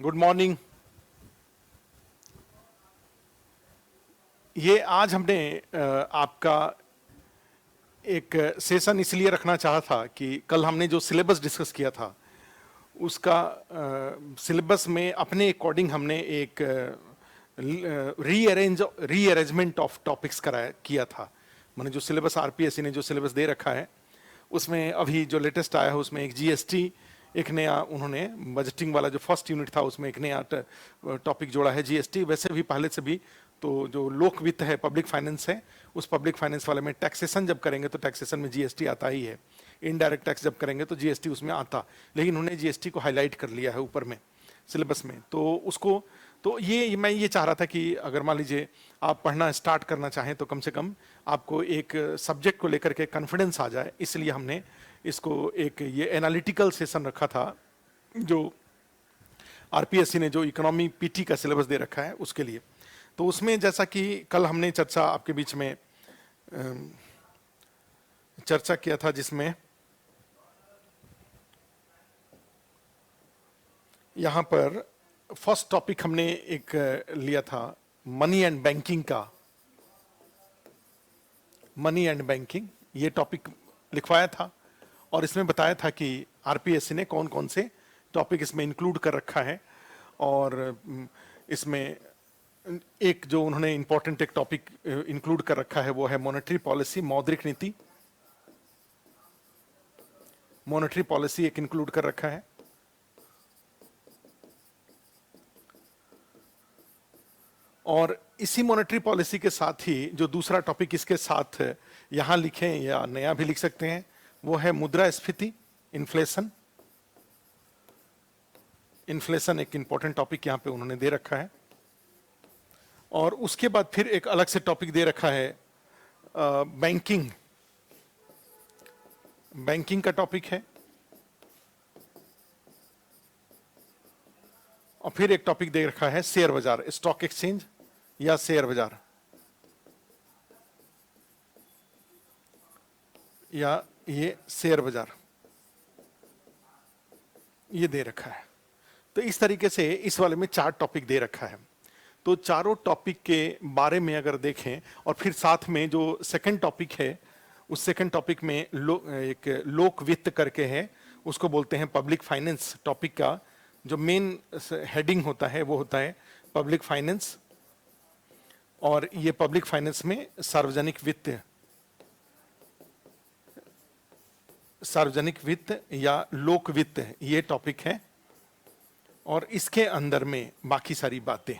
Good morning. ये आज हमने आपका एक सेशन इसलिए रखना चाहा था कि कल हमने जो सिलेबस डिस्कस किया था उसका सिलेबस में अपने अकॉर्डिंग हमने एक रीअरेंजमेंट ऑफ टॉपिक्स कराया किया था। मैंने जो सिलेबस आरपीएससी ने जो सिलेबस दे रखा है उसमें अभी जो लेटेस्ट आया है उसमें एक जीएसटी, एक नया उन्होंने बजटिंग वाला जो फर्स्ट यूनिट था उसमें एक नया टॉपिक जोड़ा है जीएसटी। वैसे भी पहले से भी तो जो लोक वित्त है, पब्लिक फाइनेंस है, उस पब्लिक फाइनेंस वाले में टैक्सेशन जब करेंगे तो टैक्सेशन में जीएसटी आता ही है। इनडायरेक्ट टैक्स जब करेंगे तो जीएसटी उसमें आता, लेकिन उन्होंने जीएसटी को हाईलाइट कर लिया है ऊपर में सिलेबस में। तो उसको तो ये मैं ये चाह रहा था कि अगर मान लीजिए आप पढ़ना स्टार्ट करना चाहें तो कम से कम आपको एक सब्जेक्ट को लेकर के कॉन्फिडेंस आ जाए, इसलिए हमने इसको एक ये एनालिटिकल सेशन रखा था जो आरपीएससी ने जो इकोनॉमी पीटी का सिलेबस दे रखा है उसके लिए। तो उसमें जैसा कि कल हमने चर्चा आपके बीच में चर्चा किया था, जिसमें यहां पर फर्स्ट टॉपिक हमने एक लिया था मनी एंड बैंकिंग का। मनी एंड बैंकिंग ये टॉपिक लिखवाया था और इसमें बताया था कि आरपीएससी ने कौन कौन से टॉपिक इसमें इंक्लूड कर रखा है। और इसमें एक जो उन्होंने इंपॉर्टेंट एक टॉपिक इंक्लूड कर रखा है वो है मॉनेटरी पॉलिसी, मौद्रिक नीति। मॉनेटरी पॉलिसी एक इंक्लूड कर रखा है। और इसी मॉनेटरी पॉलिसी के साथ ही जो दूसरा टॉपिक इसके साथ यहां लिखें या नया भी लिख सकते हैं वो है मुद्रास्फीति, इन्फ्लेशन। इन्फ्लेशन एक इंपॉर्टेंट टॉपिक यहां पे उन्होंने दे रखा है। और उसके बाद फिर एक अलग से टॉपिक दे रखा है बैंकिंग। बैंकिंग का टॉपिक है। और फिर एक टॉपिक दे रखा है शेयर बाजार, स्टॉक एक्सचेंज या शेयर बाजार, या ये शेयर बाजार ये दे रखा है। तो इस तरीके से इस वाले में 4 टॉपिक दे रखा है। तो चारों टॉपिक के बारे में अगर देखें और फिर साथ में जो सेकंड टॉपिक है उस सेकंड टॉपिक में एक लोक वित्त करके है, उसको बोलते हैं पब्लिक फाइनेंस। टॉपिक का जो मेन हेडिंग होता है वो होता है पब्लिक फाइनेंस। और ये पब्लिक फाइनेंस में सार्वजनिक वित्त, सार्वजनिक वित्त या लोक वित्त ये टॉपिक है। और इसके अंदर में बाकी सारी बातें।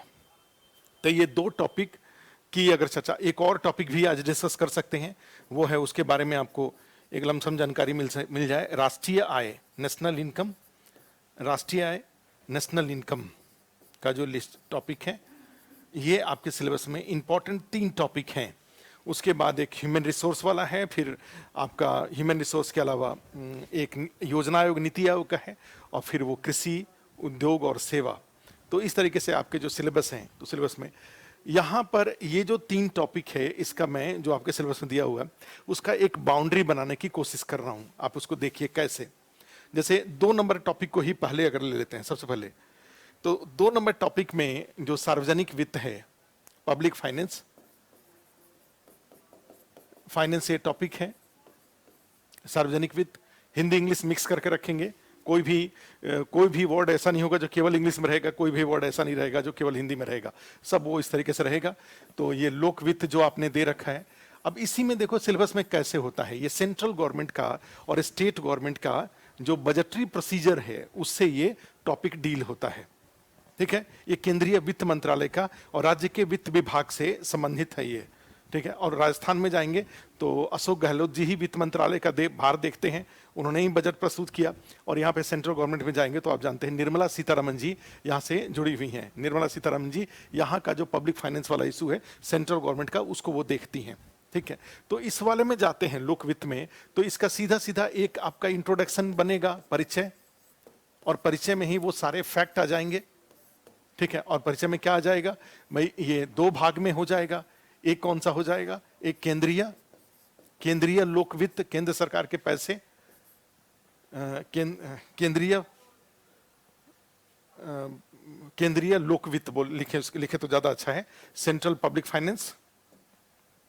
तो ये 2 टॉपिक की अगर चर्चा, एक और टॉपिक भी आज डिस्कस कर सकते हैं, वो है उसके बारे में आपको एक लमसम जानकारी मिल जाए। राष्ट्रीय आय, नेशनल इनकम, राष्ट्रीय आय नेशनल इनकम का जो लिस्ट टॉपिक है ये आपके सिलेबस में इंपॉर्टेंट 3 टॉपिक हैं। उसके बाद एक ह्यूमन रिसोर्स वाला है, फिर आपका ह्यूमन रिसोर्स के अलावा एक योजना आयोग, नीति आयोग का है, और फिर वो कृषि, उद्योग और सेवा। तो इस तरीके से आपके जो सिलेबस हैं, तो सिलेबस में यहाँ पर ये जो 3 टॉपिक है इसका मैं जो आपके सिलेबस में दिया हुआ है उसका एक बाउंड्री बनाने की कोशिश कर रहा हूँ। आप उसको देखिए कैसे। जैसे 2 नंबर टॉपिक को ही पहले अगर ले लेते हैं सबसे पहले, तो 2 नंबर टॉपिक में जो सार्वजनिक वित्त है, पब्लिक फाइनेंस, फाइनेंस ये टॉपिक है। सार्वजनिक वित्त हिंदी इंग्लिश मिक्स करके रखेंगे। कोई भी वर्ड ऐसा नहीं होगा जो केवल इंग्लिश में रहेगा, कोई भी वर्ड ऐसा नहीं रहेगा जो केवल हिंदी में रहेगा, सब वो इस तरीके से रहेगा। तो ये लोक वित्त जो आपने दे रखा है, अब इसी में देखो सिलेबस में कैसे होता है, ये सेंट्रल गवर्नमेंट का और स्टेट गवर्नमेंट का जो बजटरी प्रोसीजर है उससे ये टॉपिक डील होता है। ठीक है, ये केंद्रीय वित्त मंत्रालय का और राज्य के वित्त विभाग से संबंधित है ये। ठीक है, और राजस्थान में जाएंगे तो अशोक गहलोत जी ही वित्त मंत्रालय का भार देखते हैं, उन्होंने ही बजट प्रस्तुत किया। और यहाँ पे सेंट्रल गवर्नमेंट में जाएंगे तो आप जानते हैं निर्मला सीतारमन जी यहाँ से जुड़ी हुई हैं। निर्मला सीतारमन जी यहाँ का जो पब्लिक फाइनेंस वाला इशू है सेंट्रल गवर्नमेंट का, उसको वो देखती हैं। ठीक है, तो इस वाले में जाते हैं लोक वित्त में, तो इसका सीधा सीधा एक आपका इंट्रोडक्शन बनेगा, परिचय, और परिचय में ही वो सारे फैक्ट आ जाएंगे। ठीक है, और परिचय में क्या आ जाएगा भाई, ये 2 भाग में हो जाएगा। एक कौन सा हो जाएगा, एक केंद्रीय लोक वित्त, केंद्र सरकार के पैसे, केंद्रीय केंद्रीय लोक वित्त बोल लिखे तो ज्यादा अच्छा है, सेंट्रल पब्लिक फाइनेंस,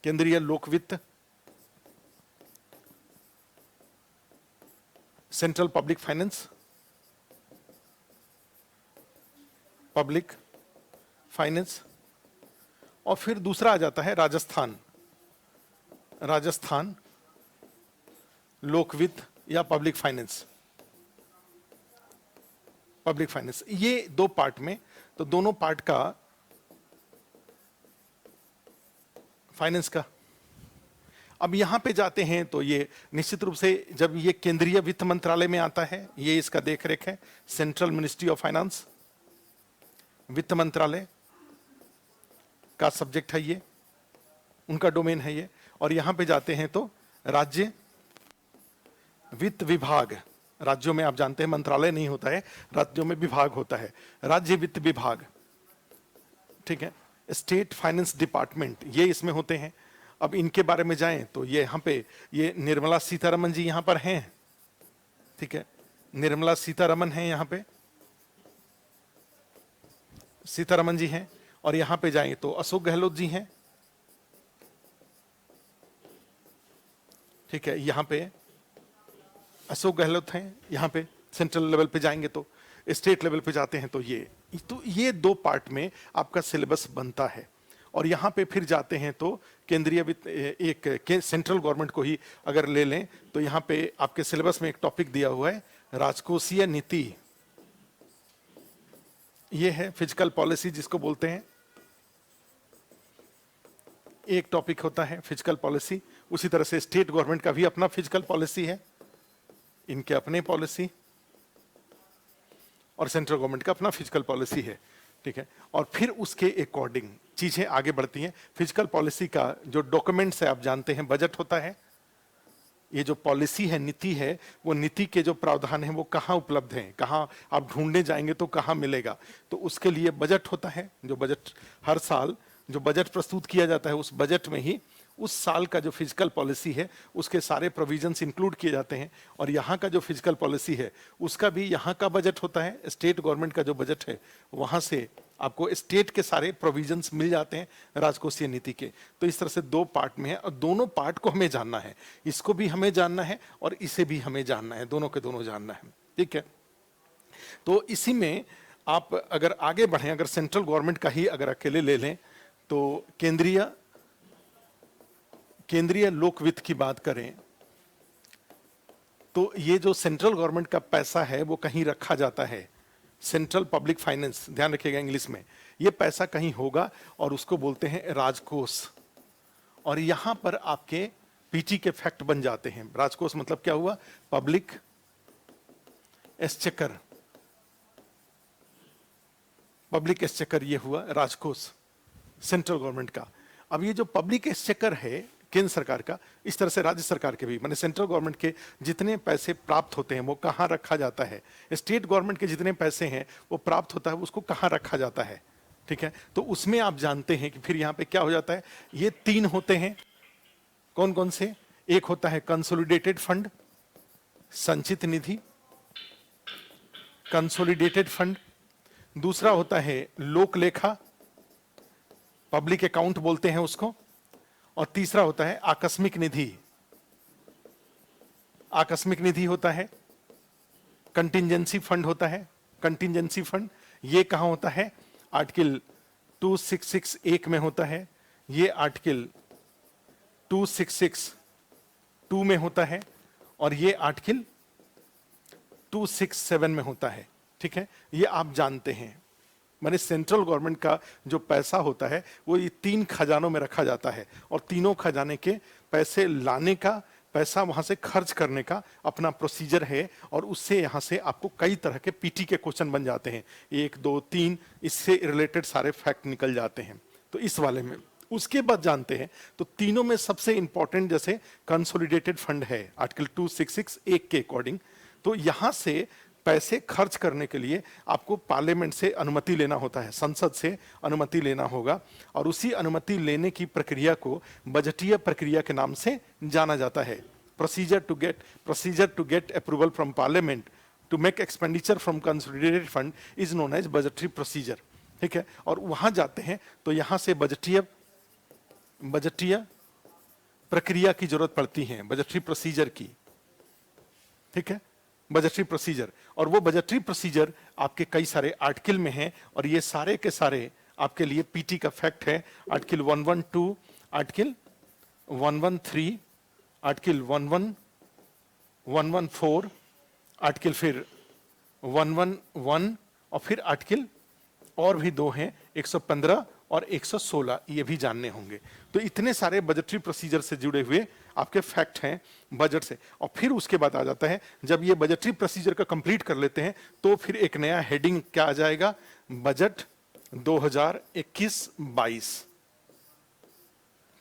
केंद्रीय लोक वित्त, central public finance, public finance. और फिर दूसरा आ जाता है राजस्थान, राजस्थान लोक वित्त या पब्लिक फाइनेंस, पब्लिक फाइनेंस। ये दो पार्ट में, तो दोनों पार्ट का फाइनेंस का। अब यहां पे जाते हैं तो ये निश्चित रूप से जब ये केंद्रीय वित्त मंत्रालय में आता है, ये इसका देखरेख है, सेंट्रल मिनिस्ट्री ऑफ फाइनेंस, वित्त मंत्रालय का सब्जेक्ट है ये, उनका डोमेन है ये। और यहां पे जाते हैं तो राज्य वित्त विभाग, राज्यों में आप जानते हैं मंत्रालय नहीं होता है, राज्यों में विभाग होता है, राज्य वित्त विभाग, ठीक है। स्टेट फाइनेंस डिपार्टमेंट ये इसमें होते हैं। अब इनके बारे में जाएं तो ये यहाँ पे ये निर्मला सीतारमन जी यहाँ पर हैं, ठीक है, निर्मला सीतारमन हैं यहाँ पे, सीतारमन जी हैं। और यहां पे जाएं तो अशोक गहलोत जी हैं, ठीक है, यहां पे अशोक गहलोत हैं। यहां पे सेंट्रल लेवल पे जाएंगे तो, स्टेट लेवल पे जाते हैं तो ये दो पार्ट में आपका सिलेबस बनता है। और यहां पे फिर जाते हैं तो केंद्रीय वित्त, एक सेंट्रल गवर्नमेंट को ही अगर ले लें तो यहां पे आपके सिलेबस में एक टॉपिक दिया हुआ है राजकोषीय नीति, ये है फिजिकल पॉलिसी जिसको बोलते हैं, एक टॉपिक होता है फिजिकल पॉलिसी। उसी तरह से स्टेट गवर्नमेंट का भी अपना फिजिकल पॉलिसी है, इनके अपने पॉलिसी, और सेंट्रल गवर्नमेंट का अपना फिजिकल पॉलिसी है, ठीक है। और फिर उसके अकॉर्डिंग चीजें आगे बढ़ती हैं। फिजिकल पॉलिसी का जो डॉक्यूमेंट्स है आप जानते हैं, बजट होता है। ये जो पॉलिसी है, नीति है, वो नीति के जो प्रावधान है वो कहाँ उपलब्ध हैं, कहाँ आप ढूंढने जाएंगे तो कहाँ मिलेगा, तो उसके लिए बजट होता है। जो बजट हर साल जो बजट प्रस्तुत किया जाता है, उस बजट में ही उस साल का जो फिजिकल पॉलिसी है उसके सारे प्रोविजंस इंक्लूड किए जाते हैं। और यहाँ का जो फिजिकल पॉलिसी है उसका भी यहाँ का बजट होता है, स्टेट गवर्नमेंट का जो बजट है वहाँ से आपको स्टेट के सारे प्रोविजंस मिल जाते हैं राजकोषीय नीति के। तो इस तरह से दो पार्ट में है और दोनों पार्ट को हमें जानना है, इसको भी हमें जानना है और इसे भी हमें जानना है, दोनों के दोनों जानना है, ठीक है। तो इसी में आप अगर आगे बढ़ें, अगर सेंट्रल गवर्नमेंट का ही अगर अकेले ले लें तो केंद्रीय लोक वित्त की बात करें तो ये जो सेंट्रल गवर्नमेंट का पैसा है वो कहीं रखा जाता है, सेंट्रल पब्लिक फाइनेंस, ध्यान रखिएगा इंग्लिश में, ये पैसा कहीं होगा और उसको बोलते हैं राजकोष। और यहां पर आपके पीटी के फैक्ट बन जाते हैं। राजकोष मतलब क्या हुआ, पब्लिक एक्सचेकर, पब्लिक एक्सचेकर ये हुआ राजकोष सेंट्रल गवर्नमेंट का। अब ये जो पब्लिक एक्सचेकर है केंद्र सरकार का, इस तरह से राज्य सरकार के भी, माने सेंट्रल गवर्नमेंट के जितने पैसे प्राप्त होते हैं वो कहाँ रखा जाता है, स्टेट गवर्नमेंट के जितने पैसे हैं वो प्राप्त होता है उसको कहाँ रखा जाता है, ठीक है। तो उसमें आप जानते हैं कि फिर यहाँ पे क्या हो जाता है, ये तीन होते हैं, कौन कौन से, एक होता है कंसोलिडेटेड फंड, संचित निधि, कंसोलिडेटेड फंड, दूसरा होता है लोक लेखा, पब्लिक अकाउंट बोलते हैं उसको, और तीसरा होता है आकस्मिक निधि, आकस्मिक निधि होता है, कंटिंजेंसी फंड होता है, कंटिंजेंसी फंड ये कहां होता है, आर्टिकल 2661 में होता है, ये आर्टिकल 2662 में होता है, और ये आर्टिकल 267 में होता है, ठीक है। ये आप जानते हैं, माने सेंट्रल गवर्नमेंट का जो पैसा होता है वो ये तीन खजानों में रखा जाता है और तीनों खजाने के पैसे लाने का, पैसा वहां से खर्च करने का अपना प्रोसीजर है। और उससे यहां से आपको कई तरह के पीटी के क्वेश्चन बन जाते हैं, 1 2 3, इससे रिलेटेड सारे फैक्ट निकल जाते हैं। तो इस वाले में उसके बाद जानते हैं तो तीनों में सबसे इंपॉर्टेंट जैसे कंसोलिडेटेड फंड है आर्टिकल 2661 के अकॉर्डिंग, तो यहां से पैसे खर्च करने के लिए आपको पार्लियामेंट से अनुमति लेना होता है, संसद से अनुमति लेना होगा। और उसी अनुमति लेने की प्रक्रिया को बजटीय प्रक्रिया के नाम से जाना जाता है, procedure to get approval from parliament to make expenditure from consolidated fund is known as budgetary procedure. ठीक है, और वहां जाते हैं तो यहां से बजटीय प्रक्रिया की जरूरत पड़ती है, बजटरी प्रोसीजर की। ठीक है, बजटरी प्रोसीजर, और वो बजटरी प्रोसीजर आपके कई सारे आर्टिकल में हैं, और ये सारे के सारे आपके लिए पीटी का फैक्ट है। आर्टिकल 112, आर्टिकल 113, आर्टिकल 114, आर्टिकल फिर 111, और फिर आर्टिकल और भी दो हैं, 115 और 116, ये भी जानने होंगे। तो इतने सारे बजटरी प्रोसीजर से जुड़े हुए आपके फैक्ट हैं बजट से। और फिर उसके बाद आ जाता है, जब ये बजटरी प्रोसीजर का कंप्लीट कर लेते हैं तो फिर एक नया हेडिंग क्या आ जाएगा, बजट 2021-22।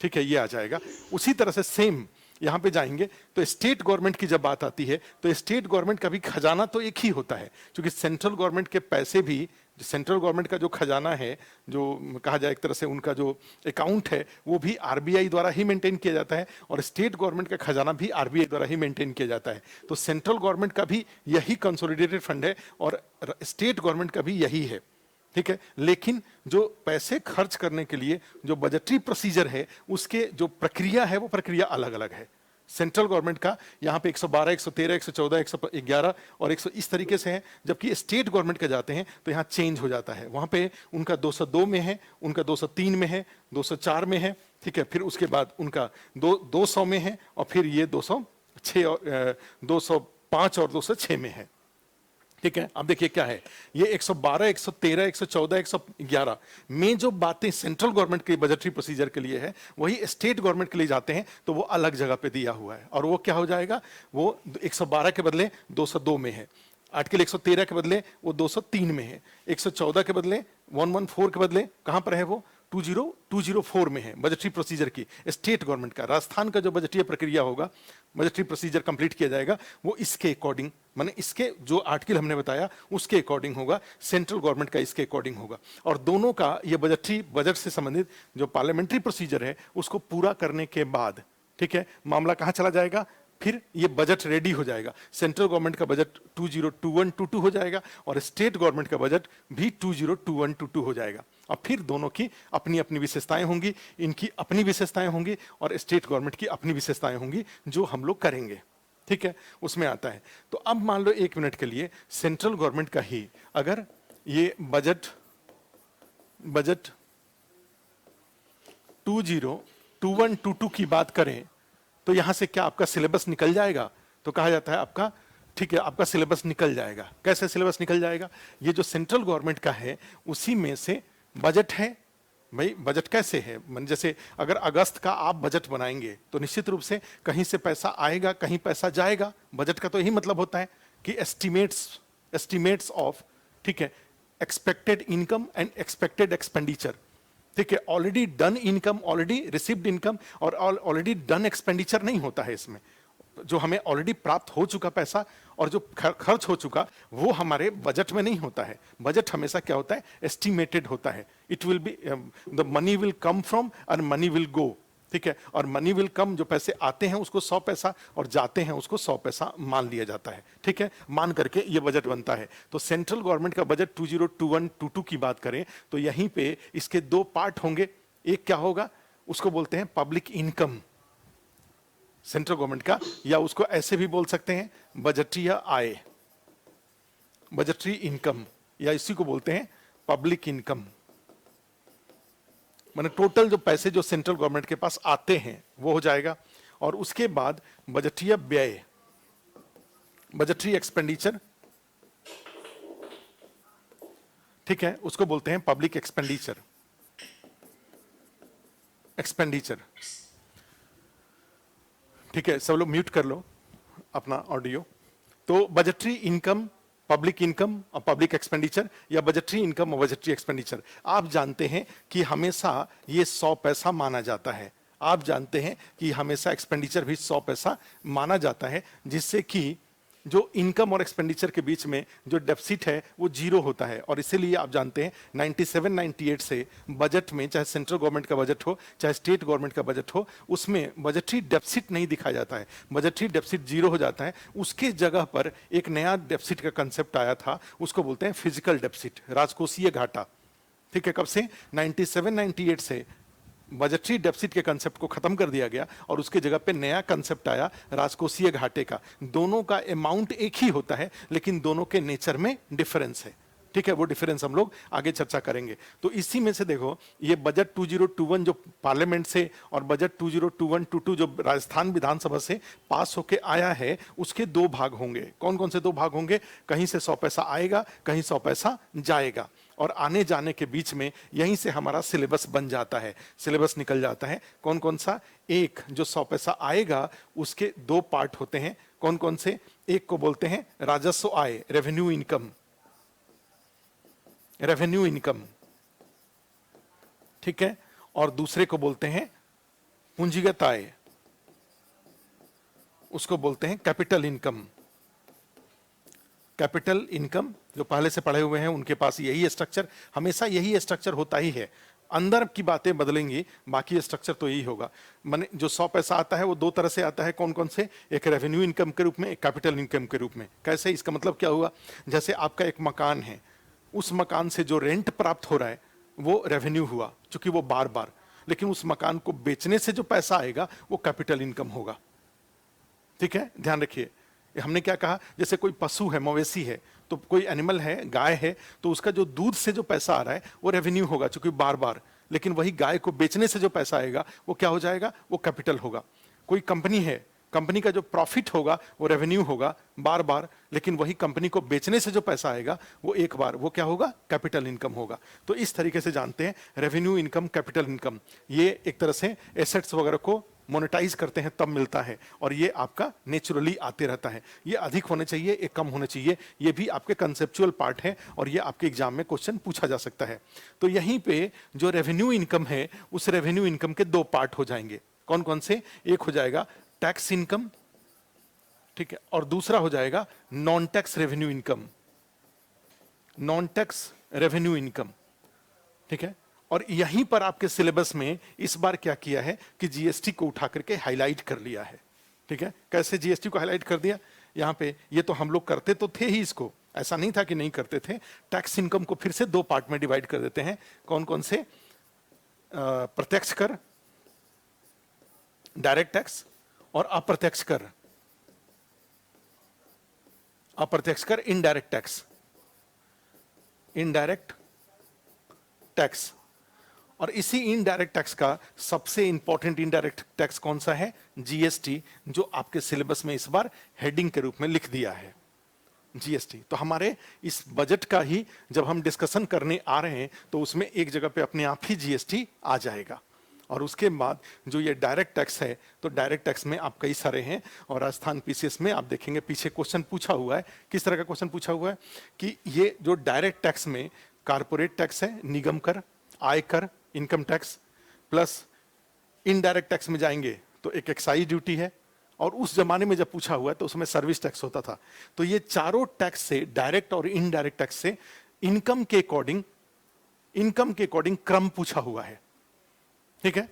ठीक है, ये आ जाएगा। उसी तरह से सेम यहां पे जाएंगे तो स्टेट गवर्नमेंट की जब बात आती है तो स्टेट गवर्नमेंट का भी खजाना तो एक ही होता है, क्योंकि सेंट्रल गवर्नमेंट के पैसे भी, सेंट्रल गवर्नमेंट का जो खजाना है, जो कहा जाए एक तरह से उनका जो अकाउंट है, वो भी आरबीआई द्वारा ही मेंटेन किया जाता है, और स्टेट गवर्नमेंट का खजाना भी आरबीआई द्वारा ही मेंटेन किया जाता है। तो सेंट्रल गवर्नमेंट का भी यही कंसोलिडेटेड फंड है और स्टेट गवर्नमेंट का भी यही है। ठीक है, लेकिन जो पैसे खर्च करने के लिए जो बजटरी प्रोसीजर है, उसके जो प्रक्रिया है वो प्रक्रिया अलग अलग है। सेंट्रल गवर्नमेंट का यहाँ पे 112, 113, 114, 111 और 100 इस तरीके से है, जबकि स्टेट गवर्नमेंट के जाते हैं तो यहाँ चेंज हो जाता है। वहाँ पे उनका 202 में है, उनका 203 में है, 204 में है। ठीक है, फिर उसके बाद उनका 200 में है, और फिर ये 206 और 205 और 206 में है। ठीक है, अब देखिए क्या है, ये 112, 113, 114, 111 में जो बातें सेंट्रल गवर्नमेंट के बजटरी प्रोसीजर के लिए है, वही स्टेट गवर्नमेंट के लिए जाते हैं तो वो अलग जगह पे दिया हुआ है। और वो क्या हो जाएगा, वो 112 के बदले 202 में है, आर्टिकल 113 के बदले वो 203 में है, 114 के बदले 114 के बदले कहां पर है, वो 204 में है बजटरी प्रोसीजर की स्टेट गवर्नमेंट का। राजस्थान का जो बजटीय प्रक्रिया होगा, बजटरी प्रोसीजर कंप्लीट किया जाएगा, वो इसके अकॉर्डिंग, माने इसके जो आर्टिकल हमने बताया उसके अकॉर्डिंग होगा, सेंट्रल गवर्नमेंट का इसके अकॉर्डिंग होगा। और दोनों का ये बजटरी, बजट से संबंधित जो पार्लियामेंट्री प्रोसीजर है उसको पूरा करने के बाद, ठीक है, मामला कहां चला जाएगा, फिर ये बजट रेडी हो जाएगा। सेंट्रल गवर्नमेंट का बजट 2021-22 हो जाएगा और स्टेट गवर्नमेंट का बजट भी 2021-22 हो जाएगा। अब फिर दोनों की अपनी अपनी विशेषताएं होंगी, इनकी अपनी विशेषताएं होंगी और स्टेट गवर्नमेंट की अपनी विशेषताएं होंगी, जो हम लोग करेंगे। ठीक है, उसमें आता है। तो अब मान लो 1 मिनट के लिए सेंट्रल गवर्नमेंट का ही अगर ये बजट 2021-22 की बात करें तो यहां से क्या आपका सिलेबस निकल जाएगा, तो कहा जाता है आपका, ठीक है, आपका सिलेबस निकल जाएगा। कैसे सिलेबस निकल जाएगा, ये जो सेंट्रल गवर्नमेंट का है उसी में से बजट है। भाई बजट कैसे है, मन जैसे अगर अगस्त का आप बजट बनाएंगे तो निश्चित रूप से कहीं से पैसा आएगा, कहीं पैसा जाएगा। बजट का तो यही मतलब होता है कि एस्टिमेट्स ऑफ, ठीक है, expected income and expected expenditure. ठीक है, already done income, already received income और ऑलरेडी डन एक्सपेंडिचर नहीं होता है इसमें। जो हमें ऑलरेडी प्राप्त हो चुका पैसा और जो खर्च हो चुका वो हमारे बजट में नहीं होता है। बजट हमेशा क्या होता है, एस्टिमेटेड होता है। It will be, the money will come from और मनी विल गो। ठीक है, और मनी विल कम, जो पैसे आते हैं उसको 100 पैसा और जाते हैं उसको 100 पैसा मान लिया जाता है। ठीक है, मान करके ये बजट बनता है। तो सेंट्रल गवर्नमेंट का बजट 2021-22 की बात करें तो यहीं पे इसके 2 पार्ट होंगे। एक क्या होगा, उसको बोलते हैं पब्लिक इनकम सेंट्रल गवर्नमेंट का, या उसको ऐसे भी बोल सकते हैं बजटीय आय, बजटरी इनकम, या इसी को बोलते हैं पब्लिक इनकम। माने टोटल जो पैसे जो सेंट्रल गवर्नमेंट के पास आते हैं वो हो जाएगा। और उसके बाद बजटीय व्यय, बजटरी एक्सपेंडिचर, ठीक है, उसको बोलते हैं पब्लिक एक्सपेंडिचर। ठीक है, सब लोग म्यूट कर लो अपना ऑडियो। तो बजटरी इनकम, पब्लिक इनकम और पब्लिक एक्सपेंडिचर, या बजटरी इनकम और बजटरी एक्सपेंडिचर, आप जानते हैं कि हमेशा ये 100 पैसा माना जाता है। आप जानते हैं कि हमेशा एक्सपेंडिचर भी 100 पैसा माना जाता है, जिससे कि जो इनकम और एक्सपेंडिचर के बीच में जो डेफिसिट है वो जीरो होता है। और इसीलिए आप जानते हैं 97-98 से बजट में, चाहे सेंट्रल गवर्नमेंट का बजट हो चाहे स्टेट गवर्नमेंट का बजट हो, उसमें बजटरी डेफिसिट नहीं दिखाया जाता है, बजटरी डेफिसिट जीरो हो जाता है। उसके जगह पर एक नया डेफिसिट का कंसेप्ट आया था, उसको बोलते हैं फिजिकल डेफिसिट, राजकोषीय घाटा। ठीक है, कब से? 97-98 से बजटरी डेफिसिट के कंसेप्ट को खत्म कर दिया गया और उसके जगह पे नया कंसेप्ट आया राजकोषीय घाटे का। दोनों का अमाउंट एक ही होता है लेकिन दोनों के नेचर में डिफरेंस है। ठीक है, वो डिफरेंस हम लोग आगे चर्चा करेंगे। तो इसी में से देखो, ये बजट 2021 जो पार्लियामेंट से और बजट 2021-22 जो राजस्थान विधानसभा से पास होके आया है, उसके दो भाग होंगे। कौन कौन से दो भाग होंगे? कहीं से 100 पैसा आएगा, कहीं 100 पैसा जाएगा, और आने जाने के बीच में यहीं से हमारा सिलेबस बन जाता है, सिलेबस निकल जाता है। कौन कौन सा? एक जो 100 पैसा आएगा उसके दो पार्ट होते हैं। कौन कौन से? एक को बोलते हैं राजस्व आय, रेवेन्यू इनकम, रेवेन्यू इनकम, ठीक है, और दूसरे को बोलते हैं पूंजीगत आय, उसको बोलते हैं कैपिटल इनकम। कैपिटल इनकम जो पहले से पढ़े हुए हैं उनके पास यही स्ट्रक्चर, हमेशा यही स्ट्रक्चर होता ही है। अंदर की बातें बदलेंगी, बाकी स्ट्रक्चर तो यही होगा। माने जो 100 पैसा आता है वो दो तरह से आता है। कौन कौन से? एक रेवेन्यू इनकम के रूप में, एक कैपिटल इनकम के रूप में। कैसे? इसका मतलब क्या हुआ? जैसे आपका एक मकान है, उस मकान से जो रेंट प्राप्त हो रहा है वो रेवेन्यू हुआ, क्योंकि वो बार बार, लेकिन उस मकान को बेचने से जो पैसा आएगा वो कैपिटल इनकम होगा। ठीक है, ध्यान रखिए। हमने क्या कहा? जैसे कोई पशु है, मवेशी है, तो कोई एनिमल है, गाय है, तो उसका जो दूध से जो पैसा आ रहा है वो रेवेन्यू होगा, क्योंकि बार बार, लेकिन वही गाय को बेचने से जो पैसा आएगा वो क्या हो जाएगा? वो कैपिटल होगा। कोई कंपनी है, कंपनी का जो प्रॉफिट होगा वो रेवेन्यू होगा बार बार, लेकिन वही कंपनी को बेचने से जो पैसा आएगा वो एक बार, वो क्या होगा? कैपिटल इनकम होगा। तो इस तरीके से जानते हैं रेवेन्यू इनकम, कैपिटल इनकम, ये एक तरह से एसेट्स वगैरह को मोनेटाइज करते हैं तब मिलता है, और ये आपका नेचुरली आते रहता है। ये अधिक होने चाहिए, ये कम होने चाहिए, ये भी आपके कंसेप्चुअल पार्ट है और ये आपके एग्जाम में क्वेश्चन पूछा जा सकता है। तो यहीं पे जो रेवेन्यू इनकम है, उस रेवेन्यू इनकम के दो पार्ट हो जाएंगे। कौन कौन से? एक हो जाएगा टैक्स इनकम, ठीक है, और दूसरा हो जाएगा non tax revenue income, non tax revenue income. ठीक है, और यहीं पर आपके सिलेबस में इस बार क्या किया है कि जीएसटी को उठा करके हाईलाइट कर लिया है। ठीक है, कैसे जीएसटी को हाईलाइट कर दिया? यहां पे ये तो हम लोग करते तो थे ही, इसको ऐसा नहीं था कि नहीं करते थे। टैक्स इनकम को फिर से दो पार्ट में डिवाइड कर देते हैं। कौन कौन से? प्रत्यक्ष कर, डायरेक्ट टैक्स, और अप्रत्यक्ष कर, अप्रत्यक्ष कर, इनडायरेक्ट टैक्स, इनडायरेक्ट टैक्स। और इसी इनडायरेक्ट टैक्स का सबसे इंपॉर्टेंट इनडायरेक्ट टैक्स कौन सा है? जीएसटी, जो आपके सिलेबस में इस बार हेडिंग के रूप में लिख दिया है, जीएसटी। तो हमारे इस बजट का ही जब हम डिस्कशन करने आ रहे हैं तो उसमें एक जगह पे अपने आप ही जीएसटी आ जाएगा। और उसके बाद जो ये डायरेक्ट टैक्स है, तो डायरेक्ट टैक्स में आप कई सारे हैं, और राजस्थान पीसीएस में आप देखेंगे पीछे क्वेश्चन पूछा हुआ है। किस तरह का क्वेश्चन पूछा हुआ है? कि ये जो डायरेक्ट टैक्स में कारपोरेट टैक्स है, निगम कर, आयकर, income tax, plus indirect tax में जाएंगे तो एक एक्साइज ड्यूटी है, और उस जमाने में जब पूछा हुआ है तो उसमें सर्विस टैक्स होता था। तो ये चारों टैक्स से, डायरेक्ट और इनडायरेक्ट टैक्स से, इनकम के अकॉर्डिंग क्रम पूछा हुआ है। ठीक है,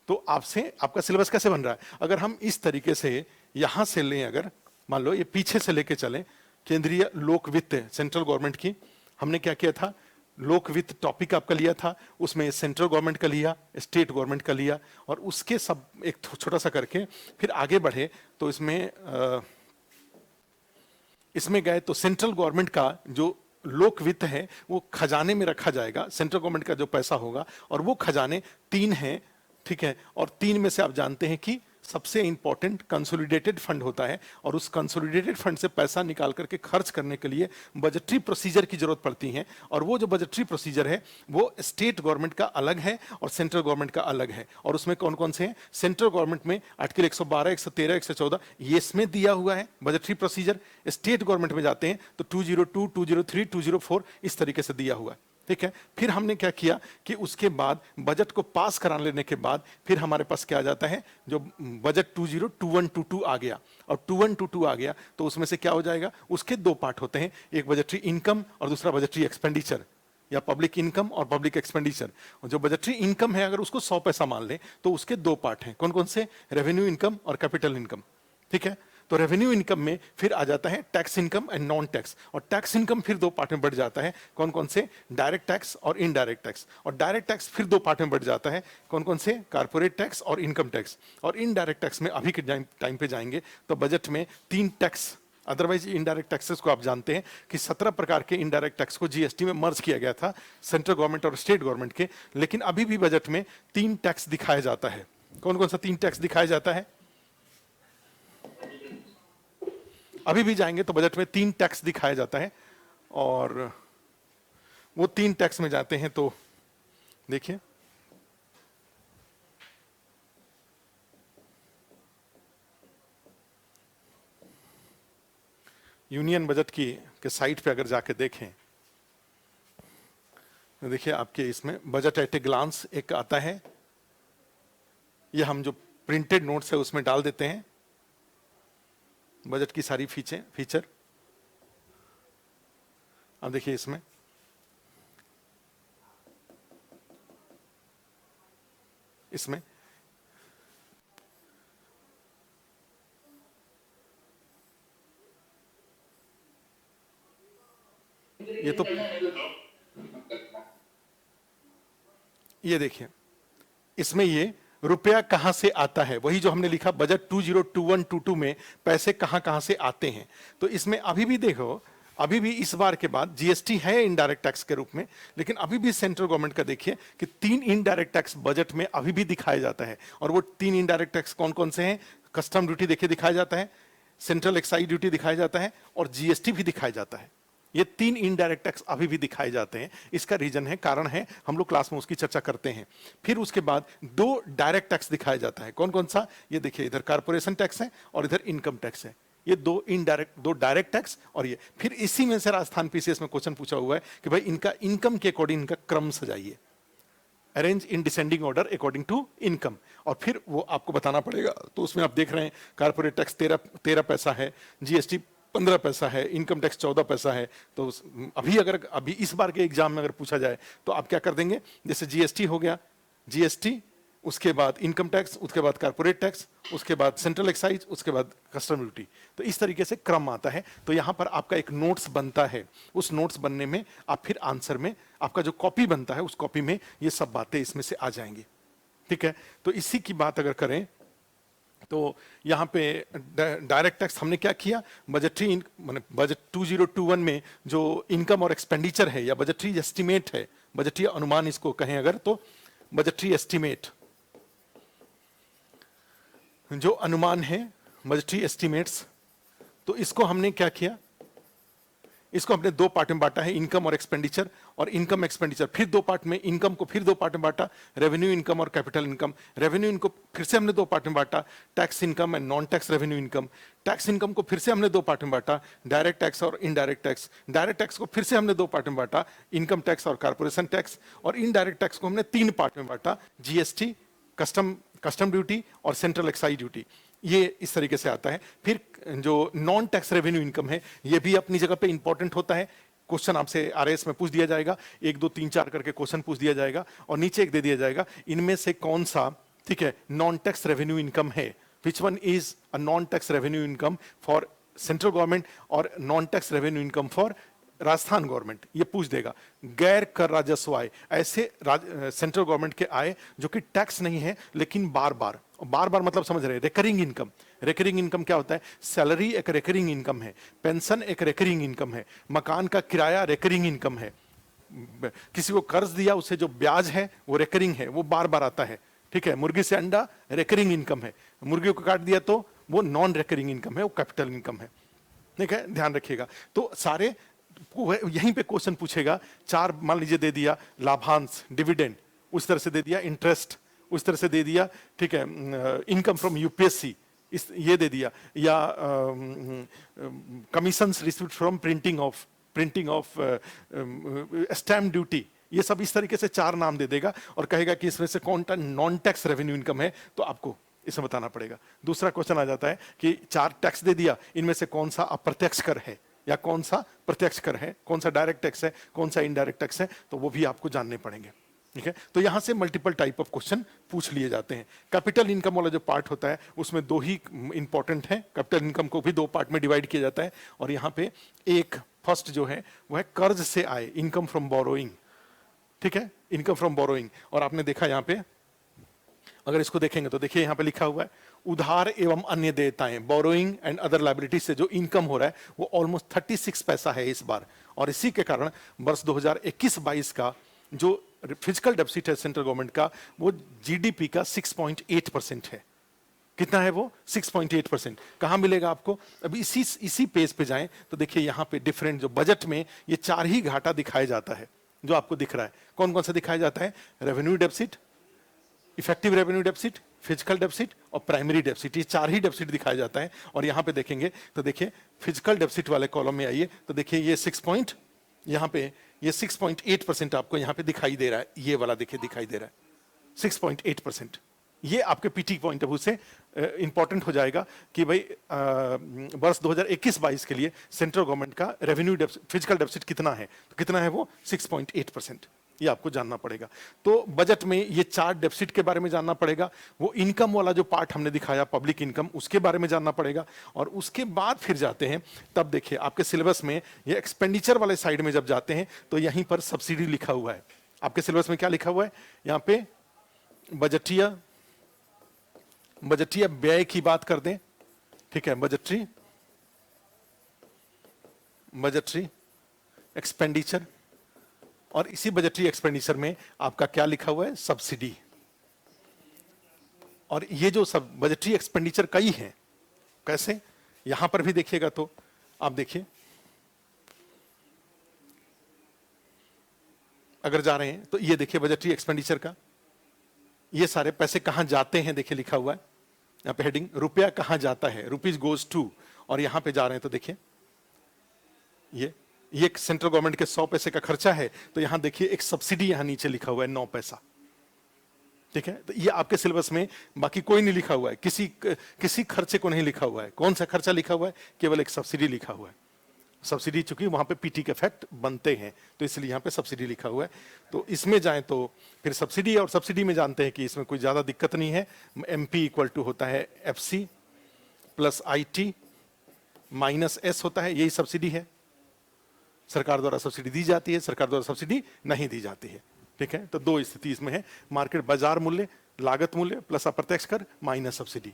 तो आपसे आपका सिलेबस कैसे बन रहा है? अगर हम इस तरीके से यहां से लें, अगर मान लो ये पीछे से लेके चलें, केंद्रीय लोक वित्त, सेंट्रल गवर्नमेंट की, हमने क्या किया था? लोक वित्त टॉपिक आपका लिया था, उसमें सेंट्रल गवर्नमेंट का लिया, स्टेट गवर्नमेंट का लिया, और उसके सब एक छोटा सा करके फिर आगे बढ़े तो इसमें गए तो सेंट्रल गवर्नमेंट का जो लोक वित्त है वो खजाने में रखा जाएगा, सेंट्रल गवर्नमेंट का जो पैसा होगा, और वो खजाने 3 हैं। ठीक है, और 3 में से आप जानते हैं कि सबसे इंपॉर्टेंट कंसोलिडेटेड फंड होता है, और उस कंसोलिडेटेड फंड से पैसा निकाल करके खर्च करने के लिए बजटरी प्रोसीजर की जरूरत पड़ती है। और वो जो बजटरी प्रोसीजर है वो स्टेट गवर्नमेंट का अलग है और सेंट्रल गवर्नमेंट का अलग है। और उसमें कौन कौन से हैं? सेंट्रल गवर्नमेंट में आर्टिकल 112, 113, 114 ये इसमें दिया हुआ है बजटरी प्रोसीजर। स्टेट गवर्नमेंट में जाते हैं तो 202, 203, 204 इस तरीके से दिया हुआ है। ठीक है। फिर हमने क्या किया कि उसके बाद बजट को पास करा लेने के बाद फिर हमारे पास क्या आ जाता है, जो बजट 2021-22 आ गया और 21-22 आ गया तो उसमें से क्या हो जाएगा, उसके दो पार्ट होते हैं, एक बजटरी इनकम और दूसरा बजटरी एक्सपेंडिचर या पब्लिक इनकम और पब्लिक एक्सपेंडिचर। जो बजटरी इनकम है अगर उसको 100 पैसा मान लें तो उसके दो पार्ट हैं, कौन कौन से, रेवेन्यू इनकम और कैपिटल इनकम। ठीक है, तो रेवेन्यू इनकम में फिर आ जाता है tax income and non tax, और टैक्स इनकम फिर दो पार्ट में बढ़ जाता है, कौन कौन से, डायरेक्ट टैक्स और इनडायरेक्ट टैक्स, और डायरेक्ट टैक्स फिर दो पार्ट में बढ़ जाता है, कौन कौन से, कारपोरेट टैक्स और इनकम टैक्स। और इनडायरेक्ट टैक्स में अभी के टाइम पे जाएंगे तो बजट में 3 टैक्स, अदरवाइज इनडायरेक्ट टैक्सेस को आप जानते हैं कि 17 प्रकार के इनडायरेक्ट टैक्स को जीएसटी में मर्ज किया गया था, सेंट्रल गवर्नमेंट और स्टेट गवर्नमेंट के, लेकिन अभी भी बजट में 3 टैक्स दिखाया जाता है। कौन कौन सा 3 टैक्स दिखाया जाता है, अभी भी जाएंगे तो बजट में 3 टैक्स दिखाया जाता है, और वो 3 टैक्स में जाते हैं तो देखिए, यूनियन बजट की के साइट पे अगर जाके देखें तो देखिए आपके इसमें बजट एट ए ग्लांस एक आता है, ये हम जो प्रिंटेड नोट्स है उसमें डाल देते हैं बजट की सारी फीचर। अब देखिए इसमें ये तो ये देखिए इसमें ये रुपया कहां से आता है, वही जो हमने लिखा बजट 2021-22 में पैसे कहां कहां से आते हैं। तो इसमें अभी भी देखो, अभी भी इस बार के बाद जीएसटी है इनडायरेक्ट टैक्स के रूप में, लेकिन अभी भी सेंट्रल गवर्नमेंट का देखिए कि 3 इनडायरेक्ट टैक्स बजट में अभी भी दिखाया जाता है, और वो 3 इनडायरेक्ट टैक्स कौन कौन से हैं, कस्टम ड्यूटी देखिए दिखाया जाता है, सेंट्रल एक्साइज ड्यूटी दिखाया जाता है, और जीएसटी भी दिखाया जाता है। ये 3 इनडायरेक्ट टैक्स अभी भी दिखाए जाते हैं। इसका रीजन है, कारण है, हम लोग क्लास में उसकी चर्चा करते हैं। फिर उसके बाद 2 डायरेक्ट टैक्स दिखाया जाता है, कौन कौन सा, ये देखिए इधर कारपोरेशन टैक्स है और इधर इनकम टैक्स है, ये 2 डायरेक्ट टैक्स। और ये फिर इसी में से राजस्थान पीसीएस में क्वेश्चन पूछा हुआ है कि भाई इनका इनकम के अकॉर्डिंग इनका क्रम सजाइए, arrange in descending order according to income, और फिर वो आपको बताना पड़ेगा। तो उसमें आप देख रहे हैं कारपोरेट टैक्स 13 पैसा है, जीएसटी 15 पैसा है, इनकम टैक्स 14 पैसा है। तो अभी इस बार के एग्जाम में अगर पूछा जाए तो आप क्या कर देंगे, जैसे जीएसटी हो गया, जीएसटी उसके बाद इनकम टैक्स, उसके बाद कारपोरेट टैक्स, उसके बाद सेंट्रल एक्साइज, उसके बाद कस्टम ड्यूटी। तो इस तरीके से क्रम आता है। तो यहां पर आपका एक नोट्स बनता है, उस नोट्स बनने में आप फिर आंसर में आपका जो कॉपी बनता है उस कॉपी में ये सब बातें इसमें से आ जाएंगी। ठीक है, तो इसी की बात अगर करें तो यहां पे डायरेक्ट टैक्स हमने क्या किया, बजटरी माने बजट 2021 में जो इनकम और एक्सपेंडिचर है या बजटरी एस्टिमेट है, बजटीय अनुमान इसको कहें अगर, तो बजटरी एस्टिमेट जो अनुमान है, बजटरी एस्टिमेट्स, तो इसको हमने क्या किया, इसको हमने 2 पार्ट में बांटा है, इनकम और एक्सपेंडिचर, और इनकम एक्सपेंडिचर फिर 2 पार्ट में, इनकम को फिर 2 पार्ट में बांटा, रेवेन्यू इनकम और कैपिटल इनकम। रेवेन्यू इनको फिर से हमने 2 पार्ट में बांटा, tax income and non tax revenue income. Tax income को फिर से हमने 2 पार्ट में बांटा, डायरेक्ट टैक्स और इनडायरेक्ट टैक्स। डायरेक्ट टैक्स को फिर से हमने 2 पार्ट में बांटा, इनकम टैक्स और कारपोरेशन टैक्स। और इनडायरेक्ट टैक्स को हमने 3 पार्ट में बांटा, जीएसटी, कस्टम ड्यूटी और सेंट्रल एक्साइज ड्यूटी। ये इस तरीके से आता है। फिर जो नॉन टैक्स रेवेन्यू इनकम है, ये भी अपनी जगह पे इंपॉर्टेंट होता है। क्वेश्चन आपसे आरएएस में पूछ दिया जाएगा, 1 2 3 4 करके क्वेश्चन पूछ दिया जाएगा, और नीचे एक दे दिया जाएगा, इनमें से कौन सा, ठीक है, नॉन टैक्स रेवेन्यू इनकम है, which one is a non tax revenue income for central government और non tax revenue income for Rajasthan government, ये पूछ देगा। गैर कर राजस्व आय, ऐसे सेंट्रल गवर्नमेंट के आय जो कि टैक्स नहीं है लेकिन बार बार मतलब समझ रहे हैं, रिकरिंग इनकम। रिकरिंग इनकम क्या होता है, सैलरी एक रिकरिंग इनकम है, पेंशन एक रिकरिंग इनकम है, मकान का किराया रिकरिंग इनकम है, किसी को कर्ज दिया उससे जो ब्याज है वो रिकरिंग है, वो बार बार आता है। ठीक है, मुर्गी से अंडा रिकरिंग इनकम है, मुर्गी को काट दिया तो वो नॉन रिकरिंग इनकम है, वो कैपिटल इनकम है। ठीक है, ध्यान रखिएगा। तो सारे यहीं पे क्वेश्चन पूछेगा, 4 मान लीजिए दे दिया, लाभांश डिविडेंड, उस तरह से दे दिया, इंटरेस्ट उस तरह से दे दिया, ठीक है, इनकम फ्रॉम यूपीएससी इस ये दे दिया, या commissions received from printing of stamp duty, ये सब इस तरीके से 4 नाम दे देगा और कहेगा कि इसमें से कौन सा नॉन टैक्स रेवेन्यू इनकम है, तो आपको इसे बताना पड़ेगा। दूसरा क्वेश्चन आ जाता है कि 4 टैक्स दे दिया, इनमें से कौन सा अप्रत्यक्ष कर है या कौन सा प्रत्यक्ष कर है, कौन सा डायरेक्ट टैक्स है, कौन सा इनडायरेक्ट टैक्स है, तो वो भी आपको जानने पड़ेंगे। ठीक है, तो यहां से मल्टीपल टाइप ऑफ क्वेश्चन पूछ लिए जाते हैं। कैपिटल इनकम वाला जो पार्ट होता है उसमें 2 ही इंपॉर्टेंट है। कैपिटल इनकम को भी 2 पार्ट में डिवाइड किया जाता है और यहां पे एक फर्स्ट जो है वो है कर्ज से आय, इनकम फ्रॉम बोरोइंग। ठीक है, इनकम फ्रॉम बोरोइंग। और आपने देखा यहां पे, अगर इसको देखेंगे तो देखिए यहां पे लिखा हुआ है उधार एवं अन्य देयताएं, बोरोइंग एंड अदर लायबिलिटीज से जो इनकम हो रहा है वो ऑलमोस्ट 36 पैसा है इस बार। और इसी के कारण वर्ष 2021-22 का जो फिजिकल डेफिसिट है सेंट्रल गवर्नमेंट का, वो जीडीपी का 6.8% है। कितना है वो? 6.8%। कहां मिलेगा आपको? अभी इसी पेज पे जाएं तो देखिए यहां पे डिफरेंट जो बजट में ये 4 ही घाटा दिखाया जाता है जो आपको दिख रहा है। कौन कौन सा दिखाया जाता है? Revenue deficit, effective revenue deficit, physical deficit और प्राइमरी डेफिसिट। ये 4 ही डेफिसिट दिखाया जाता है। और यहां पे देखेंगे तो देखिए फिजिकल डेफिसिट वाले कॉलम में आइए तो देखिए ये 6.8% आपको यहां पे दिखाई दे रहा है। ये वाला देखिए दिखाई दे रहा है 6.8%। ये आपके पीटी पॉइंट ऑफ व्यू से इंपॉर्टेंट हो जाएगा कि भाई वर्ष 2021-22 के लिए सेंट्रल गवर्नमेंट का रेवेन्यू फिजिकल डेफिसिट कितना है, तो कितना है वो? 6.8%। ये आपको जानना पड़ेगा। तो बजट में ये 4 डेफिसिट के बारे में जानना पड़ेगा। वो इनकम वाला जो पार्ट हमने दिखाया पब्लिक इनकम, उसके बारे में जानना पड़ेगा। और उसके बाद फिर जाते हैं, तब देखिए आपके सिलेबस में ये एक्सपेंडिचर वाले साइड में जब जाते हैं तो यहीं पर सब्सिडी लिखा हुआ है। आपके सिलेबस में क्या लिखा हुआ है? यहां पे बजटीय व्यय की बात कर दें। ठीक है, बजटरी एक्सपेंडिचर। और इसी बजटरी एक्सपेंडिचर में आपका क्या लिखा हुआ है? सब्सिडी। और ये जो सब बजटरी एक्सपेंडिचर कई हैं, कैसे? यहां पर भी देखिएगा तो आप देखिए, अगर जा रहे हैं तो ये देखिए बजटरी एक्सपेंडिचर का ये सारे पैसे कहां जाते हैं, देखिए लिखा हुआ है यहां पे हेडिंग, रुपया कहां जाता है, रुपीज गोज टू। और यहां पे जा रहे हैं तो देखिए ये सेंट्रल गवर्नमेंट के 100 पैसे का खर्चा है, तो यहां देखिए एक सब्सिडी यहां नीचे लिखा हुआ है 9 पैसा। ठीक है, तो ये आपके सिलेबस में बाकी कोई नहीं लिखा हुआ है, किसी खर्चे को नहीं लिखा हुआ है। कौन सा खर्चा लिखा हुआ है? केवल एक सब्सिडी लिखा हुआ है। सब्सिडी चूंकि वहां पे पीटी के इफेक्ट बनते हैं तो इसलिए यहां पे सब्सिडी लिखा हुआ है। तो इसमें जाएं तो फिर सब्सिडी, और सब्सिडी में जानते हैं कि इसमें कोई ज्यादा दिक्कत नहीं है। एमपी इक्वल टू होता है FC plus IT minus S होता है, यही सब्सिडी है। सरकार द्वारा सब्सिडी दी जाती है, सरकार द्वारा सब्सिडी नहीं दी जाती है। ठीक है, तो 2 स्थिति इसमें है, मार्केट बाजार मूल्य, लागत मूल्य प्लस अप्रत्यक्ष कर माइनस सब्सिडी।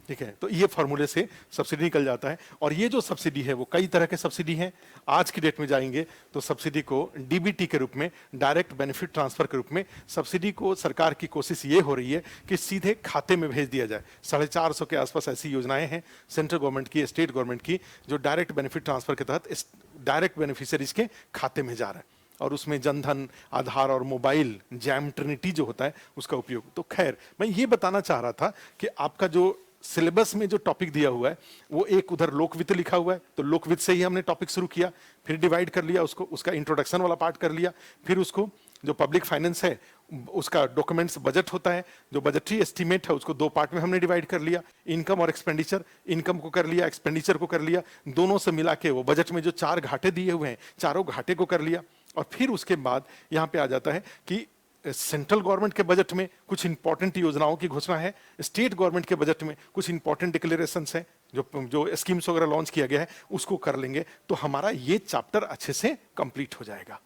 ठीक है, तो ये फॉर्मूले से सब्सिडी निकल जाता है। और ये जो सब्सिडी है वो कई तरह के सब्सिडी हैं। आज की डेट में जाएंगे तो सब्सिडी को डीबीटी के रूप में, डायरेक्ट बेनिफिट ट्रांसफर के रूप में, सब्सिडी को सरकार की कोशिश ये हो रही है कि सीधे खाते में भेज दिया जाए। 450 के आसपास ऐसी योजनाएं हैं सेंट्रल गवर्नमेंट की, स्टेट गवर्नमेंट की, जो डायरेक्ट बेनिफिट ट्रांसफर के तहत डायरेक्ट बेनिफिशरीज के खाते में जा रहा है। और उसमें जनधन, आधार और मोबाइल जैम ट्रिनिटी जो होता है उसका उपयोग। तो खैर मैं ये बताना चाह रहा था कि आपका जो सिलेबस में जो टॉपिक दिया हुआ है वो एक उधर लोकवित्त लिखा हुआ है, तो लोकवित्त से ही हमने टॉपिक शुरू किया, फिर डिवाइड कर लिया उसको, उसका इंट्रोडक्शन वाला पार्ट कर लिया, फिर उसको जो पब्लिक फाइनेंस है उसका डॉक्यूमेंट्स बजट होता है, जो बजटरी एस्टीमेट है उसको 2 पार्ट में हमने डिवाइड कर लिया, इनकम और एक्सपेंडिचर, इनकम को कर लिया, एक्सपेंडिचर को कर लिया, दोनों से मिला के वो बजट में जो 4 घाटे दिए हुए हैं चारों घाटे को कर लिया। और फिर उसके बाद यहाँ पे आ जाता है कि सेंट्रल गवर्नमेंट के बजट में कुछ इंपॉर्टेंट योजनाओं की घोषणा है, स्टेट गवर्नमेंट के बजट में कुछ इंपॉर्टेंट डिक्लेरेशंस है, जो स्कीम्स वगैरह लॉन्च किया गया है उसको कर लेंगे तो हमारा ये चैप्टर अच्छे से कंप्लीट हो जाएगा।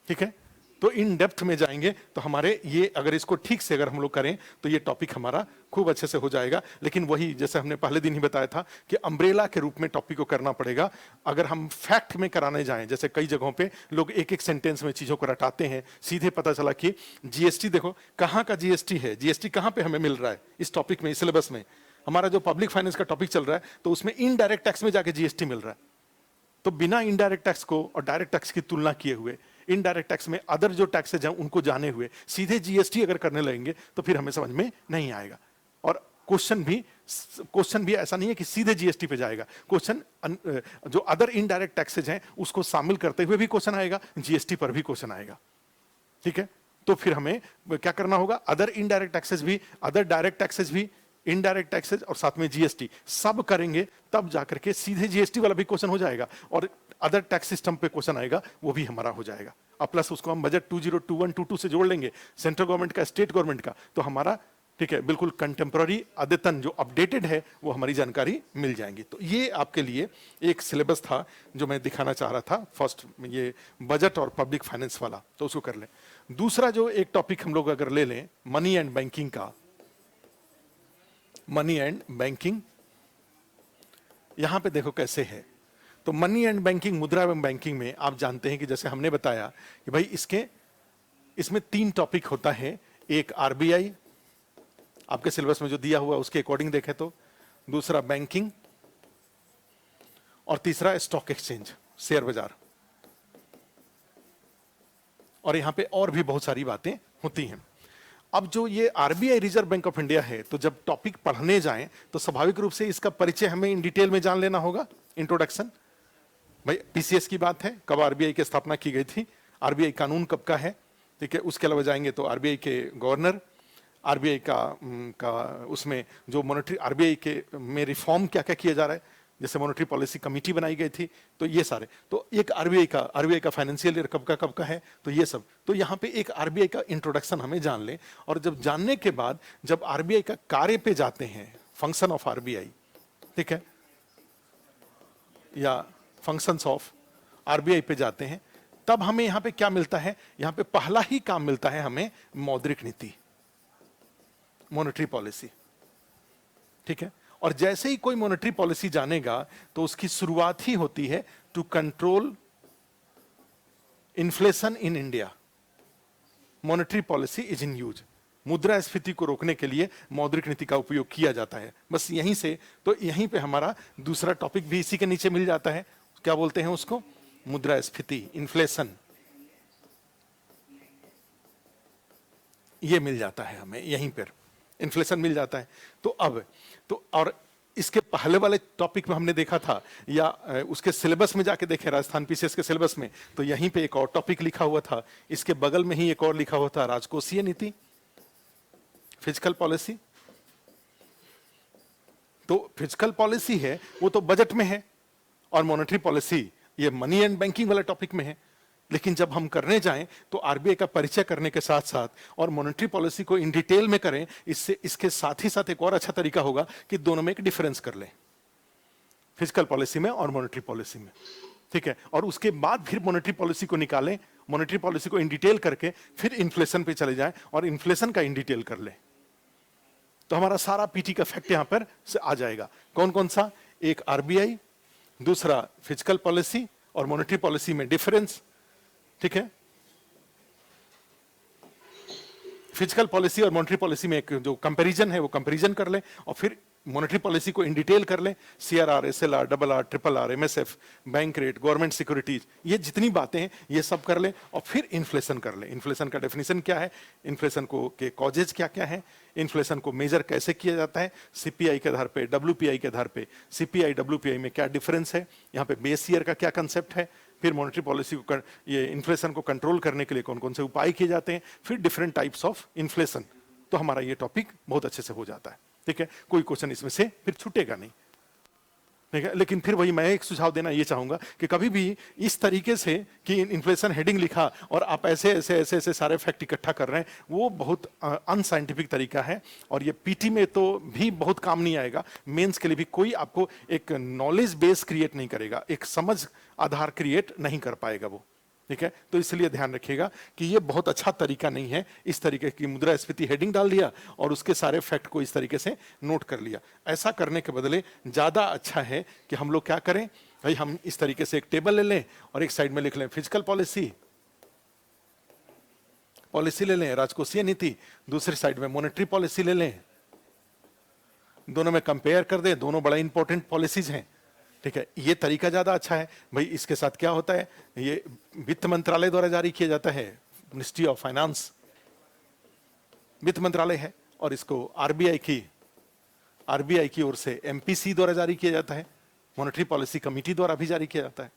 ठीक है, तो इन डेप्थ में जाएंगे तो हमारे ये, अगर इसको ठीक से अगर हम लोग करें तो ये टॉपिक हमारा खूब अच्छे से हो जाएगा। लेकिन वही जैसे हमने पहले दिन ही बताया था कि अम्ब्रेला के रूप में टॉपिक को करना पड़ेगा। अगर हम फैक्ट में कराने जाएं, जैसे कई जगहों पे लोग एक सेंटेंस में चीजों को रटाते हैं, सीधे पता चला कि जीएसटी देखो कहाँ का जीएसटी है, जीएसटी कहाँ पे हमें मिल रहा है इस टॉपिक में, इस सिलेबस में हमारा जो पब्लिक फाइनेंस का टॉपिक चल रहा है तो उसमें इनडायरेक्ट टैक्स में जाके जीएसटी मिल रहा है। तो बिना इनडायरेक्ट टैक्स को और डायरेक्ट टैक्स की तुलना किए हुए, इनडायरेक्ट टैक्स में अदर जो टैक्सेज हैं उनको जाने हुए सीधे जीएसटी अगर करने लगेंगे तो फिर हमें समझ में नहीं आएगा। और क्वेश्चन भी क्वेश्चन भी ऐसा नहीं है कि सीधे जीएसटी पे जाएगा, क्वेश्चन जो अदर इनडायरेक्ट टैक्सेज हैं उसको शामिल करते हुए भी क्वेश्चन आएगा, जीएसटी पर भी क्वेश्चन आएगा। ठीक है, तो फिर हमें क्या करना होगा, अदर इनडायरेक्ट टैक्सेस भी, अदर डायरेक्ट टैक्सेस भी, इनडायरेक्ट टैक्सेस और साथ में जीएसटी सब करेंगे, तब जाकर के सीधे जीएसटी वाला भी क्वेश्चन हो जाएगा और अदर टैक्स सिस्टम पे क्वेश्चन आएगा, वो भी हमारा हो जाएगा। अब प्लस उसको हम बजट 2021-22 से जोड़ लेंगे, सेंट्रल गवर्नमेंट का, स्टेट गवर्नमेंट का, तो हमारा ठीक है बिल्कुल कंटेम्प्ररी अद्यतन जो अपडेटेड है वो हमारी जानकारी मिल जाएंगी। तो ये आपके लिए एक सिलेबस था जो मैं दिखाना चाह रहा था, फर्स्ट ये बजट और पब्लिक फाइनेंस वाला, तो उसको कर लें। दूसरा जो एक टॉपिक हम लोग अगर ले लें मनी एंड बैंकिंग का, मनी एंड बैंकिंग, यहां पे देखो कैसे है। तो मनी एंड बैंकिंग, मुद्रा एवं बैंकिंग में आप जानते हैं कि जैसे हमने बताया कि भाई इसमें 3 टॉपिक होता है, एक आरबीआई आपके सिलेबस में जो दिया हुआ उसके अकॉर्डिंग देखें तो, दूसरा बैंकिंग और तीसरा स्टॉक एक्सचेंज, शेयर बाजार। और यहां पे और भी बहुत सारी बातें होती हैं। अब जो ये RBI reserve bank of India है, तो जब टॉपिक पढ़ने जाएं तो स्वाभाविक रूप से इसका परिचय हमें इन डिटेल में जान लेना होगा, इंट्रोडक्शन। भाई पीसीएस की बात है, कब आरबीआई की स्थापना की गई थी, आरबीआई कानून कब का है, ठीक है। उसके अलावा जाएंगे तो आरबीआई के गवर्नर, आरबीआई का उसमें जो मॉनेटरी आरबीआई के में रिफॉर्म क्या क्या किया जा रहा है, जैसे मॉनेटरी पॉलिसी कमेटी बनाई गई थी, तो ये सारे, तो एक आरबीआई का फाइनेंशियल ईयर कब का है, तो ये सब, तो यहाँ पे एक आरबीआई का इंट्रोडक्शन हमें जान लें। और जब जानने के बाद जब आरबीआई का कार्य पे जाते हैं, फंक्शन ऑफ आरबीआई, ठीक है, या फंक्शंस ऑफ आरबीआई पे जाते हैं, तब हमें यहां पे क्या मिलता है, यहां पे पहला ही काम मिलता है हमें मौद्रिक नीति, मॉनेटरी पॉलिसी, ठीक है। और जैसे ही कोई मॉनेटरी पॉलिसी जानेगा तो उसकी शुरुआत ही होती है to control inflation in India, monetary policy is in use, मुद्रास्फीति को रोकने के लिए मौद्रिक नीति का उपयोग किया जाता है। बस यहीं से, तो यहीं पे हमारा दूसरा टॉपिक भी इसी के नीचे मिल जाता है, क्या बोलते हैं उसको, मुद्रास्फीति, इन्फ्लेशन, ये मिल जाता है हमें, यहीं पर इन्फ्लेशन मिल जाता है। तो अब तो, और इसके पहले वाले टॉपिक में हमने देखा था, या उसके सिलेबस में जाके देखें, राजस्थान पीसीएस के सिलेबस में, तो यहीं पे एक और टॉपिक लिखा हुआ था, इसके बगल में ही एक और लिखा हुआ था, राजकोषीय नीति, फिजिकल पॉलिसी। तो फिजिकल पॉलिसी है वो तो बजट में है, और मॉनेटरी पॉलिसी ये मनी एंड बैंकिंग वाला टॉपिक में है। लेकिन जब हम करने जाएं तो आरबीआई का परिचय करने के साथ साथ और मॉनेटरी पॉलिसी को इन डिटेल में करें, इससे इसके साथ ही साथ एक और अच्छा तरीका होगा कि दोनों में एक डिफरेंस कर लें, फिजिकल पॉलिसी में और मॉनेटरी पॉलिसी में, ठीक है। और उसके बाद फिर मॉनेटरी पॉलिसी को निकालें, मॉनेटरी पॉलिसी को इन डिटेल करके फिर इन्फ्लेशन पे चले जाएं और इन्फ्लेशन का इन डिटेल कर लें, तो हमारा सारा पीटी का फैक्ट यहां पर से आ जाएगा। कौन कौन सा, एक आरबीआई, दूसरा फिजिकल पॉलिसी और मॉनेटरी पॉलिसी में डिफरेंस, ठीक है। फिजिकल पॉलिसी और मॉनेटरी पॉलिसी में एक जो कंपैरिजन है वो कंपैरिजन कर लें, और फिर मॉनेटरी पॉलिसी को इन डिटेल कर लें, CRR, SLR, double R, triple R, MSF, bank rate, government securities, ये जितनी बातें हैं ये सब कर लें, और फिर इन्फ्लेशन कर लें। इन्फ्लेशन का डेफिनेशन क्या है, इन्फ्लेशन को के कॉजेज क्या क्या है, इन्फ्लेशन को मेजर कैसे किया जाता है, सीपीआई के आधार पे, डब्ल्यूपीआई के आधार पे, सीपीआई डब्ल्यूपीआई में क्या डिफरेंस है, यहाँ पे बेस ईयर का क्या कंसेप्ट है, फिर मॉनेटरी पॉलिसी को ये इन्फ्लेशन को कंट्रोल करने के लिए कौन कौन से उपाय किए जाते हैं, फिर डिफरेंट टाइप्स ऑफ इन्फ्लेशन। तो हमारा ये टॉपिक बहुत अच्छे से हो जाता है, ठीक है। कोई क्वेश्चन इसमें से फिर छूटेगा नहीं, ठीक है। लेकिन फिर वही मैं एक सुझाव देना ये चाहूंगा कि कभी भी इस तरीके से कि इन्फ्लेशन हेडिंग लिखा और आप ऐसे ऐसे ऐसे ऐसे सारे फैक्ट इकट्ठा कर रहे हैं, वो बहुत अनसाइंटिफिक तरीका है, और ये पीटी में तो भी बहुत काम नहीं आएगा, मेंस के लिए भी कोई आपको एक नॉलेज बेस क्रिएट नहीं करेगा, एक समझ आधार क्रिएट नहीं कर पाएगा वो, ठीक है। तो इसलिए ध्यान रखिएगा कि ये बहुत अच्छा तरीका नहीं है, इस तरीके की मुद्रास्फीति हेडिंग डाल दिया और उसके सारे फैक्ट को इस तरीके से नोट कर लिया। ऐसा करने के बदले ज्यादा अच्छा है कि हम लोग क्या करें भाई, हम इस तरीके से एक टेबल ले लें और एक साइड में लिख लें फिजिकल पॉलिसी ले लें, राजकोषीय नीति, दूसरी साइड में मॉनेटरी पॉलिसी ले लें, दोनों में कंपेयर कर दें, दोनों बड़ा इंपॉर्टेंट पॉलिसीज हैं, ठीक है। ये तरीका ज्यादा अच्छा है। भाई इसके साथ क्या होता है, ये वित्त मंत्रालय द्वारा जारी किया जाता है, मिनिस्ट्री ऑफ फाइनेंस वित्त मंत्रालय है, और इसको आरबीआई की आरबीआई की ओर से एमपीसी द्वारा जारी किया जाता है, मॉनेटरी पॉलिसी कमेटी द्वारा भी जारी किया जाता है।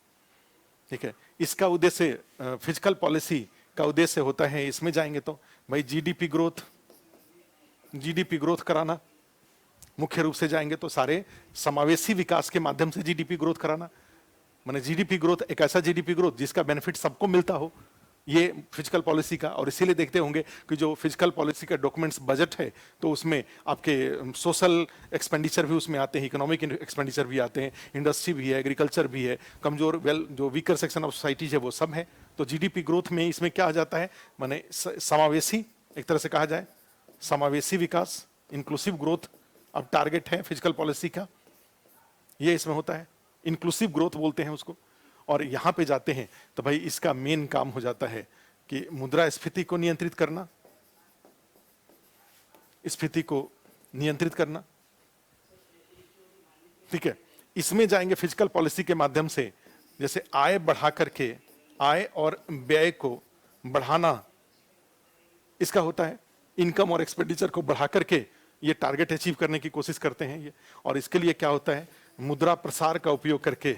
ठीक है, इसका उद्देश्य फिजिकल पॉलिसी का उद्देश्य होता है, इसमें जाएंगे तो भाई जीडीपी ग्रोथ कराना, मुख्य रूप से जाएंगे तो सारे समावेशी विकास के माध्यम से जीडीपी ग्रोथ कराना, माने जीडीपी ग्रोथ एक ऐसा जीडीपी ग्रोथ जिसका बेनिफिट सबको मिलता हो, ये फिजिकल पॉलिसी का। और इसीलिए देखते होंगे कि जो फिजिकल पॉलिसी का डॉक्यूमेंट्स बजट है तो उसमें आपके सोशल एक्सपेंडिचर भी उसमें आते हैं, इकोनॉमिक एक्सपेंडिचर भी आते हैं, इंडस्ट्री भी है, एग्रीकल्चर भी है, कमजोर जो वीकर सेक्शन ऑफ सोसाइटी है वो सब है। तो जीडीपी ग्रोथ में इसमें क्या आ जाता है, माने समावेशी, एक तरह से कहा जाए समावेशी विकास, इंक्लूसिव ग्रोथ अब टारगेट है फिजिकल पॉलिसी का, ये इसमें होता है, इंक्लूसिव ग्रोथ बोलते हैं उसको। और यहां पे जाते हैं तो भाई इसका मेन काम हो जाता है कि मुद्रास्फीति को नियंत्रित करना, स्फीति को नियंत्रित करना। ठीक है, इसमें जाएंगे फिजिकल पॉलिसी के माध्यम से, जैसे आय बढ़ा करके, आय और व्यय को बढ़ाना इसका होता है, इनकम और एक्सपेंडिचर को बढ़ा करके ये टारगेट अचीव करने की कोशिश करते हैं ये। और इसके लिए क्या होता है, मुद्रा प्रसार का उपयोग करके,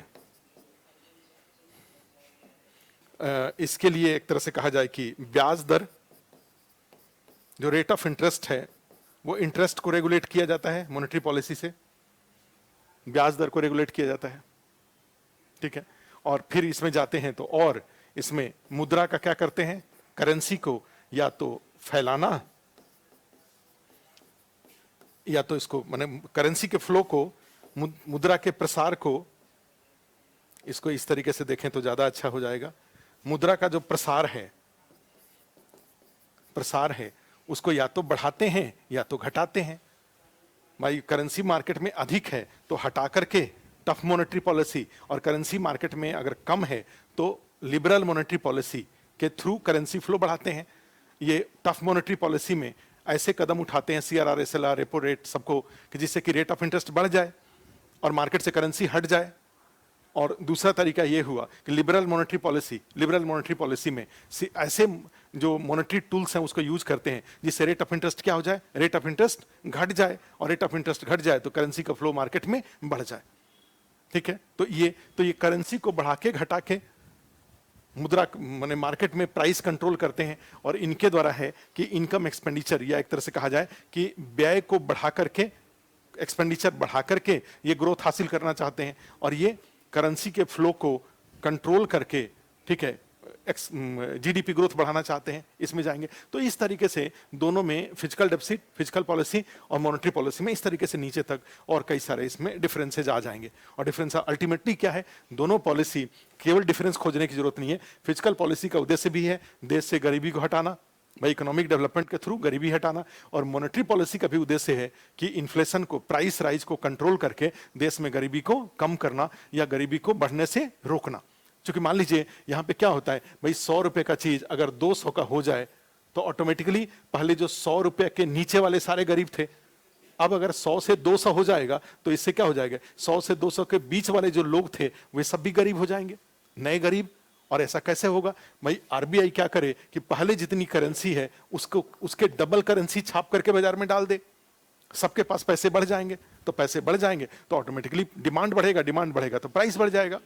इसके लिए एक तरह से कहा जाए कि ब्याज दर, जो रेट ऑफ इंटरेस्ट है, वो इंटरेस्ट को रेगुलेट किया जाता है मॉनेटरी पॉलिसी से, ब्याज दर को रेगुलेट किया जाता है। ठीक है, और फिर इसमें जाते हैं तो और इसमें मुद्रा का क्या करते हैं, करेंसी को या तो फैलाना या तो इसको माने करेंसी के फ्लो को, मुद्रा के प्रसार को, इसको इस तरीके से देखें तो ज्यादा अच्छा हो जाएगा। मुद्रा का जो प्रसार है उसको या तो बढ़ाते हैं या तो घटाते हैं। भाई करेंसी मार्केट में अधिक है तो हटा करके टफ मॉनेटरी पॉलिसी, और करेंसी मार्केट में अगर कम है तो लिबरल मॉनेटरी पॉलिसी के थ्रू करेंसी फ्लो बढ़ाते हैं। ये टफ मॉनेटरी पॉलिसी में ऐसे कदम उठाते हैं, सीआरआर, एसएलआर, रेपो रेट, सबको, कि जिससे कि रेट ऑफ इंटरेस्ट बढ़ जाए और मार्केट से करेंसी हट जाए। और दूसरा तरीका यह हुआ कि लिबरल मॉनेटरी पॉलिसी में ऐसे जो मॉनेटरी टूल्स हैं उसको यूज करते हैं जिससे रेट ऑफ इंटरेस्ट क्या हो जाए, रेट ऑफ इंटरेस्ट घट जाए, और रेट ऑफ इंटरेस्ट घट जाए तो करेंसी का फ्लो मार्केट में बढ़ जाए। ठीक है, तो ये करेंसी को बढ़ा के घटा के मुद्रा माने मार्केट में प्राइस कंट्रोल करते हैं। और इनके द्वारा है कि इनकम एक्सपेंडिचर, या एक तरह से कहा जाए कि व्यय को बढ़ा करके, एक्सपेंडिचर बढ़ा करके ये ग्रोथ हासिल करना चाहते हैं, और ये करेंसी के फ्लो को कंट्रोल करके, ठीक है, जीडीपी ग्रोथ बढ़ाना चाहते हैं, इसमें जाएंगे। तो इस तरीके से दोनों में फिजिकल डेफिसिट, फिजिकल पॉलिसी और मॉनेटरी पॉलिसी में इस तरीके से नीचे तक और कई सारे इसमें डिफरेंसेज आ जाएंगे। और डिफरेंस अल्टीमेटली क्या है, दोनों पॉलिसी, केवल डिफरेंस खोजने की जरूरत नहीं है। फिजिकल पॉलिसी का उद्देश्य भी है देश से गरीबी को हटाना, भाई इकोनॉमिक डेवलपमेंट के थ्रू गरीबी हटाना, और मॉनेटरी पॉलिसी का भी उद्देश्य है कि इन्फ्लेशन को, प्राइस राइज को कंट्रोल करके देश में गरीबी को कम करना या गरीबी को बढ़ने से रोकना। क्योंकि मान लीजिए यहां पे क्या होता है, भाई 100 रुपए का चीज अगर 200 का हो जाए तो ऑटोमेटिकली पहले जो 100 रुपए के नीचे वाले सारे गरीब थे, अब अगर 100 से 200 हो जाएगा तो इससे क्या हो जाएगा, 100 से 200 के बीच वाले जो लोग थे वे सब भी गरीब हो जाएंगे, नए गरीब। और ऐसा कैसे होगा, भाई आरबीआई क्या करे कि पहले जितनी करेंसी है उसको, उसके डबल करेंसी छाप करके बाजार में डाल दे, सबके पास पैसे बढ़ जाएंगे। तो पैसे बढ़ जाएंगे तो ऑटोमेटिकली डिमांड बढ़ेगा तो प्राइस बढ़ जाएगा,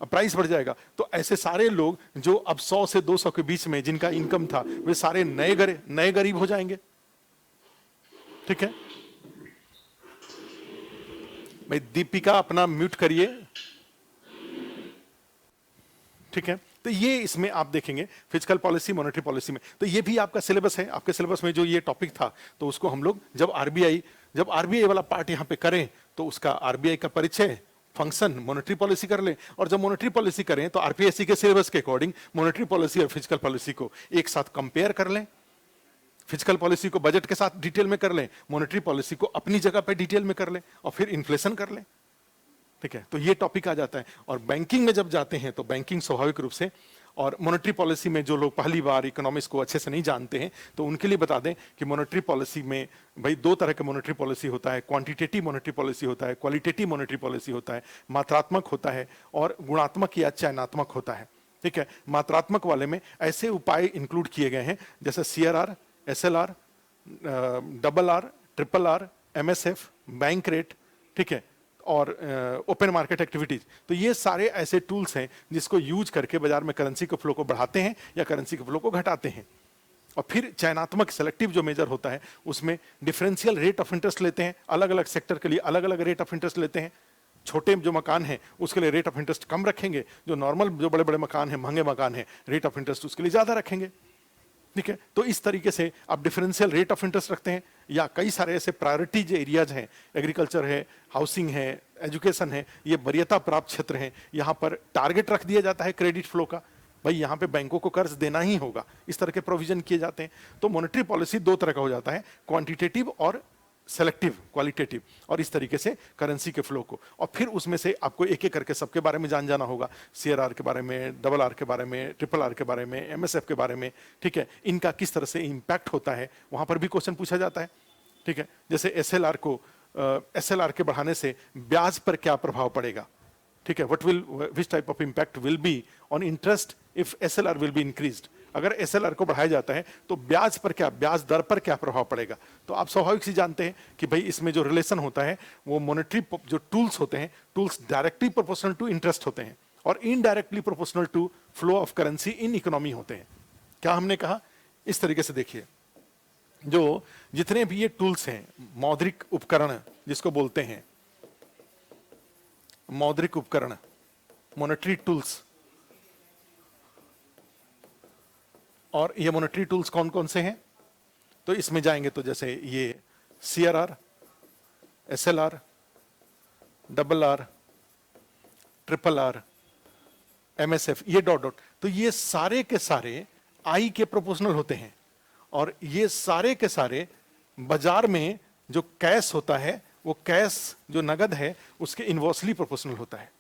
प्राइस बढ़ जाएगा। तो ऐसे सारे लोग जो अब 100 से 200 के बीच में जिनका इनकम था वे सारे नए गरीब हो जाएंगे। ठीक है भाई, दीपिका अपना म्यूट करिए। ठीक है, तो ये इसमें आप देखेंगे फिजिकल पॉलिसी, मॉनेटरी पॉलिसी में। तो ये भी आपका सिलेबस है, आपके सिलेबस में जो ये टॉपिक था, तो उसको हम लोग जब आरबीआई वाला पार्ट यहां पे करें तो उसका आरबीआई का परिचय, फंक्शन, मॉनेटरी पॉलिसी कर लें। और जब मॉनेटरी पॉलिसी करें तो आरपीएससी के सिलेबस के अकॉर्डिंग मॉनेटरी पॉलिसी और फिजिकल पॉलिसी को एक साथ कंपेयर कर लें। फिजिकल पॉलिसी को बजट के साथ डिटेल में कर लें, मॉनेटरी पॉलिसी को अपनी जगह पे डिटेल में कर लें, और फिर इन्फ्लेशन कर लें। ठीक है, तो ये टॉपिक आ जाता है। और बैंकिंग में जब जाते हैं तो बैंकिंग स्वाभाविक रूप से, और मॉनेटरी पॉलिसी में जो लोग पहली बार इकोनॉमिक्स को अच्छे से नहीं जानते हैं तो उनके लिए बता दें कि मॉनेटरी पॉलिसी में भाई दो तरह का मॉनेटरी पॉलिसी होता है, क्वांटिटेटिव मॉनेटरी पॉलिसी होता है, क्वालिटेटिव मॉनेटरी पॉलिसी होता है, मात्रात्मक होता है और गुणात्मक या चयनात्मक होता है। ठीक है, मात्रात्मक वाले में ऐसे उपाय इंक्लूड किए गए हैं जैसे CRR, SLR, double R, triple R, MSF, bank rate, ठीक है, और ओपन मार्केट एक्टिविटीज। तो ये सारे ऐसे टूल्स हैं जिसको यूज करके बाजार में करेंसी के फ्लो को बढ़ाते हैं या करेंसी के फ्लो को घटाते हैं। और फिर चयनात्मक सेलेक्टिव जो मेजर होता है उसमें डिफरेंशियल रेट ऑफ इंटरेस्ट लेते हैं, अलग अलग सेक्टर के लिए अलग अलग रेट ऑफ इंटरेस्ट लेते हैं। छोटे जो मकान हैं उसके लिए रेट ऑफ इंटरेस्ट कम रखेंगे, जो नॉर्मल जो बड़े बड़े मकान हैं, महंगे मकान हैं, रेट ऑफ इंटरेस्ट उसके लिए ज्यादा रखेंगे, ठीक है। तो इस तरीके से आप डिफरेंशियल रेट ऑफ इंटरेस्ट रखते हैं, या कई सारे ऐसे प्रायोरिटीज एरियाज हैं, एग्रीकल्चर है, हाउसिंग है, एजुकेशन है, ये वरीयता प्राप्त क्षेत्र हैं, यहाँ पर टारगेट रख दिया जाता है क्रेडिट फ्लो का, भाई यहाँ पे बैंकों को कर्ज देना ही होगा, इस तरह के प्रोविजन किए जाते हैं। तो मॉनेटरी पॉलिसी दो तरह का हो जाता है, क्वांटिटेटिव और सेलेक्टिव, क्वालिटेटिव, और इस तरीके से करेंसी के फ्लो को। और फिर उसमें से आपको एक एक करके सबके बारे में जाना होगा, CRR के बारे में, RRR के बारे में, RRR के बारे में, MSF के बारे में, ठीक है, इनका किस तरह से इंपैक्ट होता है, वहां पर भी क्वेश्चन पूछा जाता है, ठीक है। जैसे SLR को SLR के बढ़ाने से ब्याज पर क्या प्रभाव पड़ेगा, ठीक है, which type of impact will be on interest if SLR will be increased. अगर SLR को बढ़ाया जाता है तो ब्याज पर क्या, ब्याज दर पर क्या प्रभाव पड़ेगा। तो आप स्वाभाविक से जानते हैं कि भाई इसमें जो रिलेशन होता है वो मॉनेटरी जो टूल्स होते हैं, tools directly proportional to interest होते हैं और indirectly proportional to flow of currency in economy होते हैं। क्या हमने कहा, इस तरीके से देखिए, जो जितने भी ये टूल्स हैं, मौद्रिक उपकरण जिसको बोलते हैं, मौद्रिक उपकरण, मॉनेटरी टूल्स, और ये मॉनेटरी टूल्स कौन कौन से हैं, तो इसमें जाएंगे तो जैसे ये CRR, SLR, RRR, RRR, MSF, ये डॉट डॉट, तो ये सारे के सारे आई के प्रोपोर्शनल होते हैं, और ये सारे के सारे बाजार में जो कैश होता है, वो कैश जो नगद है उसके इनवर्सली प्रोपोर्शनल होता है।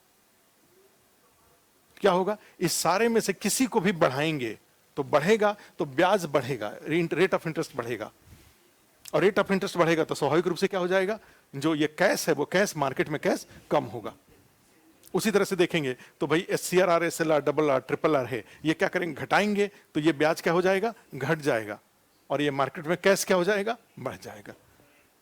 क्या होगा, इस सारे में से किसी को भी बढ़ाएंगे तो बढ़ेगा, तो ब्याज बढ़ेगा, रेट ऑफ इंटरेस्ट बढ़ेगा, और रेट ऑफ इंटरेस्ट बढ़ेगा तो स्वाभाविक रूप से क्या हो जाएगा, जो ये कैश है वो कैश मार्केट में कैश कम होगा। उसी तरह से देखेंगे तो भाई CRR, SLR, RRR, RRR है, ये क्या करेंगे, घटाएंगे तो ये ब्याज क्या हो जाएगा, घट जाएगा, और ये मार्केट में कैश क्या हो जाएगा, बढ़ जाएगा।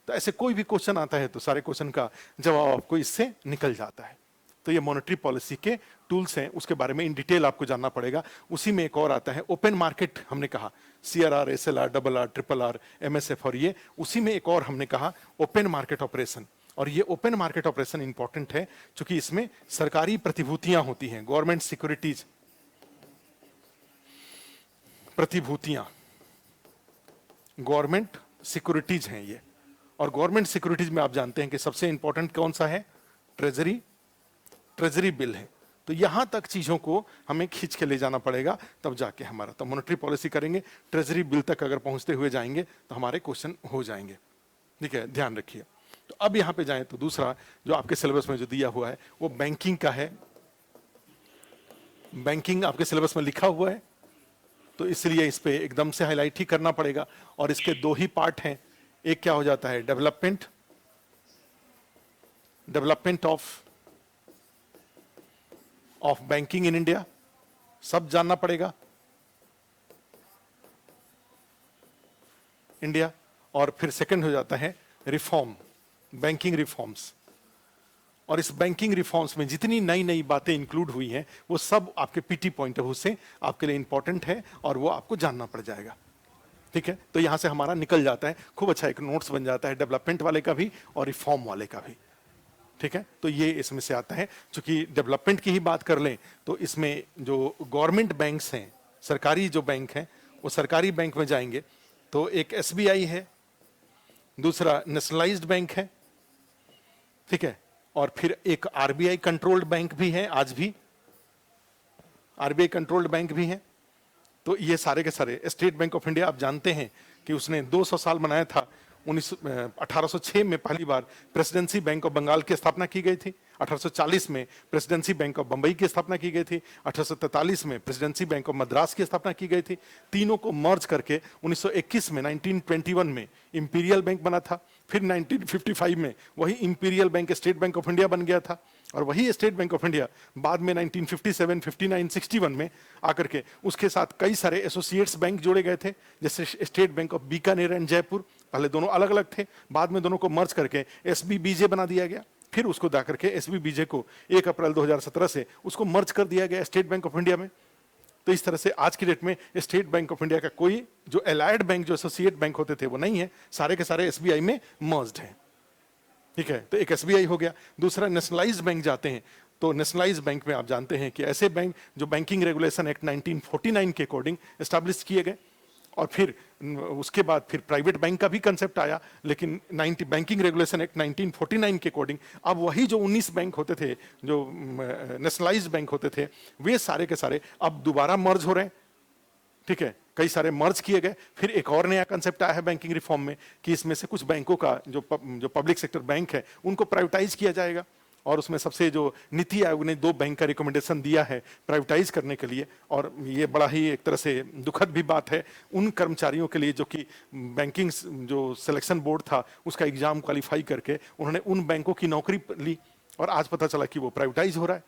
तो ऐसे कोई भी क्वेश्चन आता है तो सारे क्वेश्चन का जवाब आपको इससे निकल जाता है। तो ये मॉनेटरी पॉलिसी के टूल्स हैं, उसके बारे में इन डिटेल आपको जानना पड़ेगा। उसी में एक और आता है ओपन मार्केट, हमने कहा CRR, SLR, RRR, RRR, MSF, और ये उसी में एक और हमने कहा ओपन मार्केट ऑपरेशन। और ये ओपन मार्केट ऑपरेशन इंपॉर्टेंट है क्योंकि इसमें सरकारी प्रतिभूतियां होती हैं, गवर्नमेंट सिक्योरिटीज, प्रतिभूतियां, गवर्नमेंट सिक्योरिटीज हैं ये। और गवर्नमेंट सिक्योरिटीज में आप जानते हैं कि सबसे इंपॉर्टेंट कौन सा है, ट्रेजरी बिल है। तो यहां तक चीजों को हमें खींच के ले जाना पड़ेगा, तब जाके हमारा, तो मॉनेटरी पॉलिसी करेंगे, ट्रेजरी बिल तक अगर पहुंचते हुए जाएंगे तो हमारे क्वेश्चन हो जाएंगे, ठीक है, ध्यान रखिए। तो अब यहां पे जाएं तो दूसरा जो आपके सिलेबस में जो दिया हुआ है वो बैंकिंग का है। बैंकिंग आपके सिलेबस में लिखा हुआ है, तो इसलिए इस पे एकदम से हाईलाइट ही करना पड़ेगा। और इसके दो ही पार्ट हैं, एक क्या हो जाता है, development of banking in India, सब जानना पड़ेगा इंडिया। और फिर सेकंड हो जाता है रिफॉर्म, बैंकिंग रिफॉर्म्स। और इस बैंकिंग रिफॉर्म्स में जितनी नई नई बातें इंक्लूड हुई हैं वो सब आपके पीटी पॉइंट ऑफ व्यू से आपके लिए इंपॉर्टेंट है और वो आपको जानना पड़ जाएगा, ठीक है। तो यहां से हमारा निकल जाता है, खूब अच्छा एक नोट्स बन जाता है डेवलपमेंट वाले का भी और रिफॉर्म वाले का भी, ठीक है। तो ये इसमें से आता है। चूंकि डेवलपमेंट की ही बात कर लें तो इसमें जो गवर्नमेंट बैंक्स हैं, सरकारी जो बैंक हैं, वो सरकारी बैंक में जाएंगे तो एक SBI है, दूसरा नेशनलाइज्ड बैंक है, ठीक है, और फिर एक RBI कंट्रोल्ड बैंक भी है, आज भी RBI कंट्रोल्ड बैंक भी है। तो ये सारे के सारे, स्टेट बैंक ऑफ इंडिया आप जानते हैं कि उसने 200 साल मनाया था। 1806 में पहली बार प्रेसिडेंसी बैंक ऑफ बंगाल की स्थापना की गई थी। 1840 में प्रेसिडेंसी बैंक ऑफ बंबई की स्थापना की गई थी। 1843 में प्रेसिडेंसी बैंक ऑफ मद्रास की स्थापना की गई थी। तीनों को मर्ज करके 1921 में 1921 में इंपीरियल बैंक बना था। फिर 1955 में वही imperial bank state bank of India बन गया था। और वही स्टेट बैंक ऑफ इंडिया बाद में 1957, 59, 61 में आकर के उसके साथ कई सारे एसोसिएट्स बैंक जोड़े गए थे, जैसे state bank of Bikaner and Jaipur, पहले दोनों अलग अलग थे, बाद में दोनों को मर्ज करके एसबीबीजे बना दिया गया। फिर उसको दा करके एसबीबीजे को 1 अप्रैल 2017 से उसको मर्ज कर दिया गया स्टेट बैंक ऑफ इंडिया में। तो इस तरह से आज की डेट में स्टेट बैंक ऑफ इंडिया का कोई जो एलाइड बैंक, जो एसोसिएट बैंक होते थे, वो नहीं है, सारे के सारे एसबीआई में मर्ज्ड हैं। ठीक है, तो एक एसबीआई हो गया। दूसरा नेशनलाइज्ड बैंक जाते हैं, तो नेशनलाइज्ड बैंक में आप जानते हैं कि ऐसे बैंक जो बैंकिंग रेगुलेशन एक्ट 1949 के अकॉर्डिंग एस्टैब्लिश किए गए, और फिर उसके बाद फिर प्राइवेट बैंक का भी कंसेप्ट आया, लेकिन बैंकिंग रेगुलेशन एक्ट 1949 के अकॉर्डिंग अब वही जो 19 बैंक होते थे, जो नेशनलाइज्ड बैंक होते थे, वे सारे के सारे अब दोबारा मर्ज हो रहे हैं। ठीक है, कई सारे मर्ज किए गए। फिर एक और नया कंसेप्ट आया है बैंकिंग रिफॉर्म में कि इसमें से कुछ बैंकों का जो पब्लिक सेक्टर बैंक है उनको प्राइवेटाइज किया जाएगा, और उसमें सबसे जो नीति आयोग ने 2 बैंक का रिकमेंडेशन दिया है प्राइवेटाइज करने के लिए, और ये बड़ा ही एक तरह से दुखद भी बात है उन कर्मचारियों के लिए जो कि बैंकिंग जो सिलेक्शन बोर्ड था उसका एग्जाम क्वालिफाई करके उन्होंने उन बैंकों की नौकरी ली, और आज पता चला कि वो प्राइवेटाइज हो रहा है।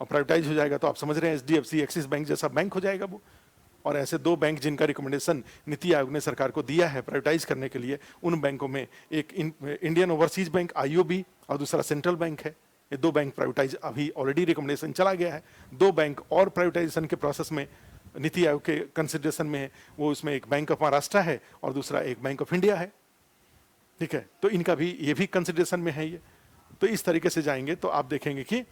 और प्राइवेटाइज हो जाएगा तो आप समझ रहे हैं एचडीएफसी, एक्सिस बैंक जैसा बैंक हो जाएगा वो। और ऐसे 2 बैंक जिनका रिकमेंडेशन नीति आयोग ने सरकार को दिया है प्राइवेटाइज करने के लिए, उन बैंकों में एक इंडियन ओवरसीज बैंक आईओबी और दूसरा सेंट्रल बैंक है। ये 2 बैंक प्राइवेटाइज अभी ऑलरेडी रिकमेंडेशन चला गया है। 2 बैंक और प्राइवेटाइजेशन के प्रोसेस में नीति आयोग के कंसिडरेशन में है, वो उसमें एक बैंक ऑफ महाराष्ट्र है और दूसरा एक बैंक ऑफ इंडिया है। ठीक है, तो इनका भी ये भी कंसिडरेशन में है ये। तो इस तरीके से जाएंगे तो आप देखेंगे कि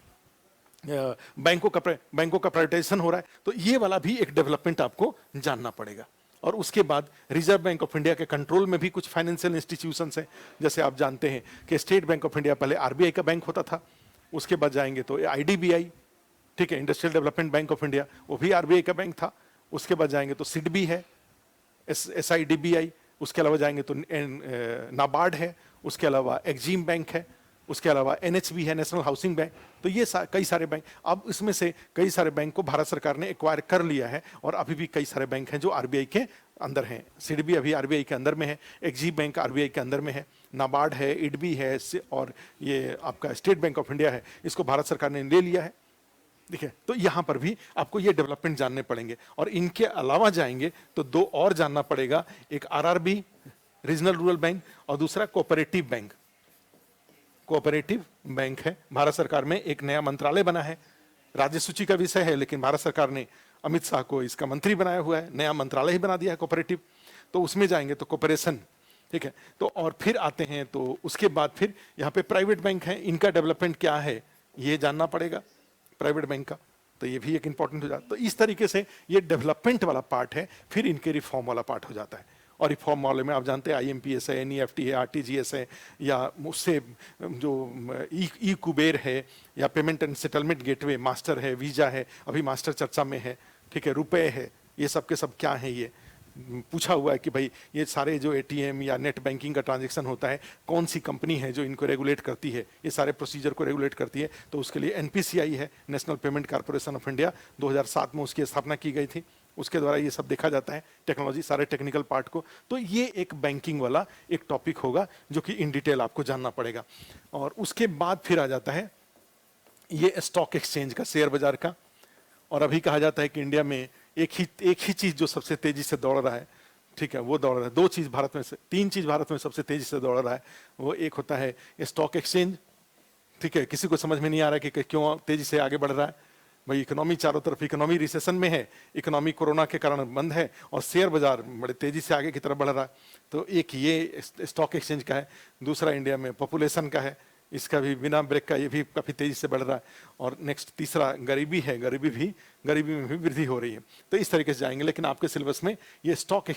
बैंकों का प्राइवेटाइजेशन हो रहा है। तो ये वाला भी एक डेवलपमेंट आपको जानना पड़ेगा। और उसके बाद रिजर्व बैंक ऑफ इंडिया के कंट्रोल में भी कुछ फाइनेंशियल इंस्टीट्यूशंस हैं। जैसे आप जानते हैं कि स्टेट बैंक ऑफ इंडिया पहले आरबीआई का बैंक होता था, उसके बाद जाएंगे तो आईडीबीआई, ठीक है, industrial development bank of India, वो भी आरबीआई का बैंक था। उसके बाद जाएंगे तो सिडबी है, एसआईडीबीआई, उसके अलावा जाएंगे तो नाबार्ड है, उसके अलावा एक्जिम बैंक है, उसके अलावा एनएचबी है, नेशनल हाउसिंग बैंक। तो ये कई सारे बैंक, अब इसमें से कई सारे बैंक को भारत सरकार ने एक्वायर कर लिया है, और अभी भी कई सारे बैंक हैं जो आरबीआई के अंदर हैं। सिडबी अभी आरबीआई के अंदर में है, एक्जिम बैंक आरबीआई के अंदर में है, नाबार्ड है, इडबी है, और ये आपका स्टेट बैंक ऑफ इंडिया है, इसको भारत सरकार ने ले लिया है। ठीक है, तो यहां पर भी आपको ये डेवलपमेंट जानने पड़ेंगे। और इनके अलावा जाएंगे तो 2 और जानना पड़ेगा, एक आरआरबी रीजनल रूरल बैंक और दूसरा कोऑपरेटिव बैंक। कोऑपरेटिव बैंक है, भारत सरकार में एक नया मंत्रालय बना है, राज्य सूची का विषय है, लेकिन भारत सरकार ने अमित शाह को इसका मंत्री बनाया हुआ है, नया मंत्रालय ही बना दिया है कोऑपरेटिव। तो उसमें जाएंगे तो कोऑपरेशन, ठीक है। तो और फिर आते हैं तो उसके बाद फिर यहाँ पे प्राइवेट बैंक है, इनका डेवलपमेंट क्या है ये जानना पड़ेगा प्राइवेट बैंक का, तो ये भी एक इंपॉर्टेंट हो जाता है। तो इस तरीके से ये डेवलपमेंट वाला पार्ट है, फिर इनके रिफॉर्म वाला पार्ट हो जाता है। और रिफॉर्म वाले में आप जानते हैं आईएमपीएस है, एनईएफटी है, आरटीजीएस है, या उससे जो ई कुबेर है, या payment and settlement gateway, master है, वीजा है, अभी मास्टर चर्चा में है, ठीक है, रुपए है, ये सब के सब क्या है, ये पूछा हुआ है कि भाई ये सारे जो एटीएम या नेट बैंकिंग का ट्रांजैक्शन होता है, कौन सी कंपनी है जो इनको रेगुलेट करती है, ये सारे प्रोसीजर को रेगुलेट करती है। तो उसके लिए एनपीसीआई है, national payment corporation of India, 2007 में उसकी स्थापना की गई थी, उसके द्वारा ये सब देखा जाता है, टेक्नोलॉजी, सारे टेक्निकल पार्ट को। तो ये एक बैंकिंग वाला एक टॉपिक होगा जो कि इन डिटेल आपको जानना पड़ेगा। और उसके बाद फिर आ जाता है ये स्टॉक एक्सचेंज का, शेयर बाजार का। और अभी कहा जाता है कि इंडिया में एक ही चीज जो सबसे तेजी से दौड़ रहा है, ठीक है, वो दौड़ रहा है, 2 चीज भारत में से, 3 चीज भारत में सबसे तेजी से दौड़ रहा है। वो एक होता है स्टॉक एक्सचेंज, ठीक है, किसी को समझ में नहीं आ रहा है कि क्यों तेजी से आगे बढ़ रहा है। भाई इकोनॉमी चारों तरफ, इकोनॉमी रिसेशन में है, इकोनॉमी कोरोना के कारण बंद है, और शेयर बाजार बड़े तेजी से आगे की तरफ बढ़ रहा है। तो एक ये स्टॉक एक्सचेंज का है। दूसरा इंडिया में पॉपुलेशन का है, इसका भी बिना ब्रेक का ये भी काफी तेजी से बढ़ रहा है। और नेक्स्ट तीसरा गरीबी है, गरीबी में भी वृद्धि हो रही है। तो इस तरीके से जाएंगे, लेकिन आपके सिलेबस में ये स्टॉक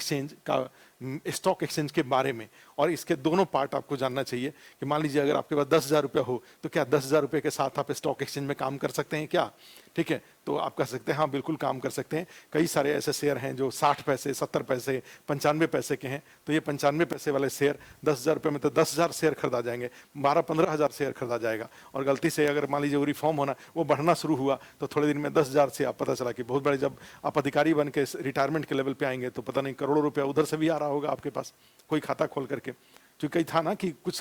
एक्सचेंज के बारे में और इसके दोनों पार्ट आपको जानना चाहिए कि मान लीजिए अगर आपके पास 10,000 रुपया हो तो क्या 10,000 रुपये के साथ आप स्टॉक एक्सचेंज में काम कर सकते हैं क्या, ठीक है। तो आप कह सकते हैं हाँ बिल्कुल काम कर सकते हैं। कई सारे ऐसे शेयर हैं जो 60 पैसे, 70 पैसे, 95 पैसे के हैं। तो ये 95 पैसे वाले शेयर 10,000 रुपये में तो 10,000 शेयर खरीदा जाएंगे, 12-15,000 शेयर खरीदा जाएगा। और गलती से अगर मान लीजिए वो रिफॉर्म होना, वो बढ़ना शुरू हुआ तो थोड़े दिन में 10,000 से आप पता चला कि बहुत बड़े, जब आप अधिकारी बन के रिटायरमेंट के लेवल पे आएंगे तो पता नहीं करोड़ों रुपया उधर से भी आ रहा होगा आपके पास, कोई खाता खोल करके। क्योंकि था ना कि कुछ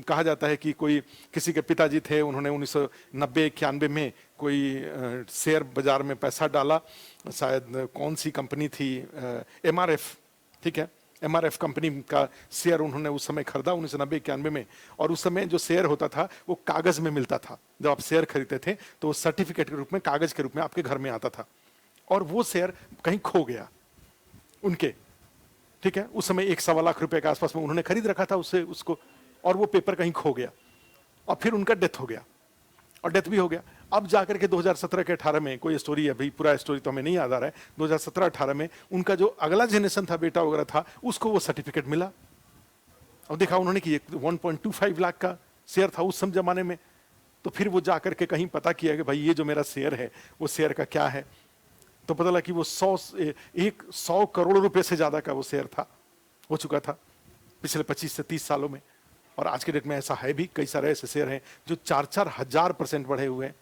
कहा जाता है कि कोई किसी के पिताजी थे, उन्होंने 1990-91 में कोई शेयर बाजार में पैसा डाला, शायद कौन सी कंपनी थी, एमआरएफ, ठीक है, एमआरएफ कंपनी का शेयर उन्होंने उस समय खरीदा 1990-91 में, और उस समय जो शेयर होता था वो कागज में मिलता था। जब आप शेयर खरीदते थे तो वो सर्टिफिकेट के रूप में, कागज के रूप में आपके घर में आता था, और वो शेयर कहीं खो गया उनके, ठीक है। उस समय 1-1.25 लाख रुपए के आसपास में उन्होंने खरीद रखा था उससे उसको, और वो पेपर कहीं खो गया, और फिर उनका डेथ हो गया, और डेथ भी हो गया। अब जाकर के 2017 के 18 में कोई स्टोरी है, भाई पूरा स्टोरी तो हमें नहीं याद आ रहा है, 2017-18 में उनका जो अगला जनरेशन था, बेटा वगैरह था, उसको वो सर्टिफिकेट मिला। और देखा उन्होंने कि 1.25 लाख का शेयर था उस समय जमाने में। तो फिर वो जाकर के कहीं पता किया कि भाई ये जो मेरा शेयर है वो शेयर का क्या है, तो पता लगा कि वो 100 करोड़ रुपए से ज्यादा का वो शेयर था, हो चुका था पिछले 25 से 30 सालों में। और आज के डेट में ऐसा है भी, कई सारे ऐसे शेयर हैं जो 4-4 हजार % बढ़े हुए हैं।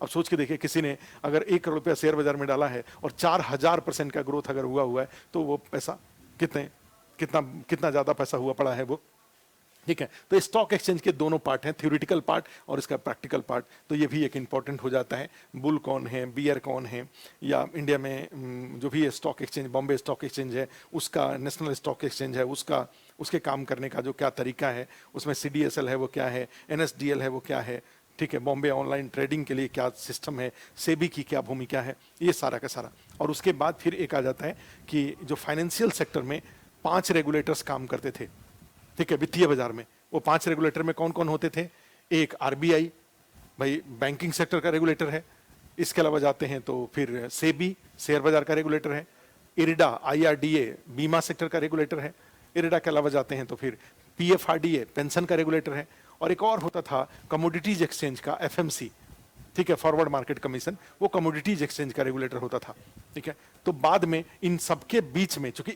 अब सोच के देखिए, किसी ने अगर 1 करोड़ रुपया शेयर बाजार में डाला है और 4000% का ग्रोथ अगर हुआ है, तो वो पैसा कितना ज्यादा पैसा हुआ पड़ा है वो, ठीक है। तो स्टॉक एक्सचेंज के दोनों पार्ट हैं, थ्योरेटिकल पार्ट और इसका प्रैक्टिकल पार्ट। तो ये भी एक इंपॉर्टेंट हो जाता है, बुल कौन है, बियर कौन है, या इंडिया में जो भी stock exchange, Bombay stock exchange है उसका, नेशनल स्टॉक एक्सचेंज है उसका, उसके काम करने का जो क्या तरीका है, उसमें CDSL है वो क्या है, NSDL है वो क्या है, ठीक है, बॉम्बे ऑनलाइन ट्रेडिंग के लिए क्या सिस्टम है, सेबी की क्या भूमिका है, ये सारा का सारा। और उसके बाद फिर एक आ जाता है कि जो फाइनेंशियल सेक्टर में 5 रेगुलेटर्स काम करते थे, ठीक है, वित्तीय बाजार में। वो 5 रेगुलेटर में कौन कौन होते थे? एक RBI, भाई बैंकिंग सेक्टर का रेगुलेटर है। इसके अलावा जाते हैं तो फिर सेबी, शेयर बाजार का रेगुलेटर है। इरिडा, IRDA, बीमा सेक्टर का रेगुलेटर है। इरिडा के अलावा जाते हैं तो फिर PFRDA, पेंशन का रेगुलेटर है। और एक और होता था कमोडिटीज एक्सचेंज का, FMC, ठीक है, फॉरवर्ड मार्केट कमीशन, वो कमोडिटीज एक्सचेंज का रेगुलेटर होता था, ठीक है। तो बाद में इन सबके बीच में, चूंकि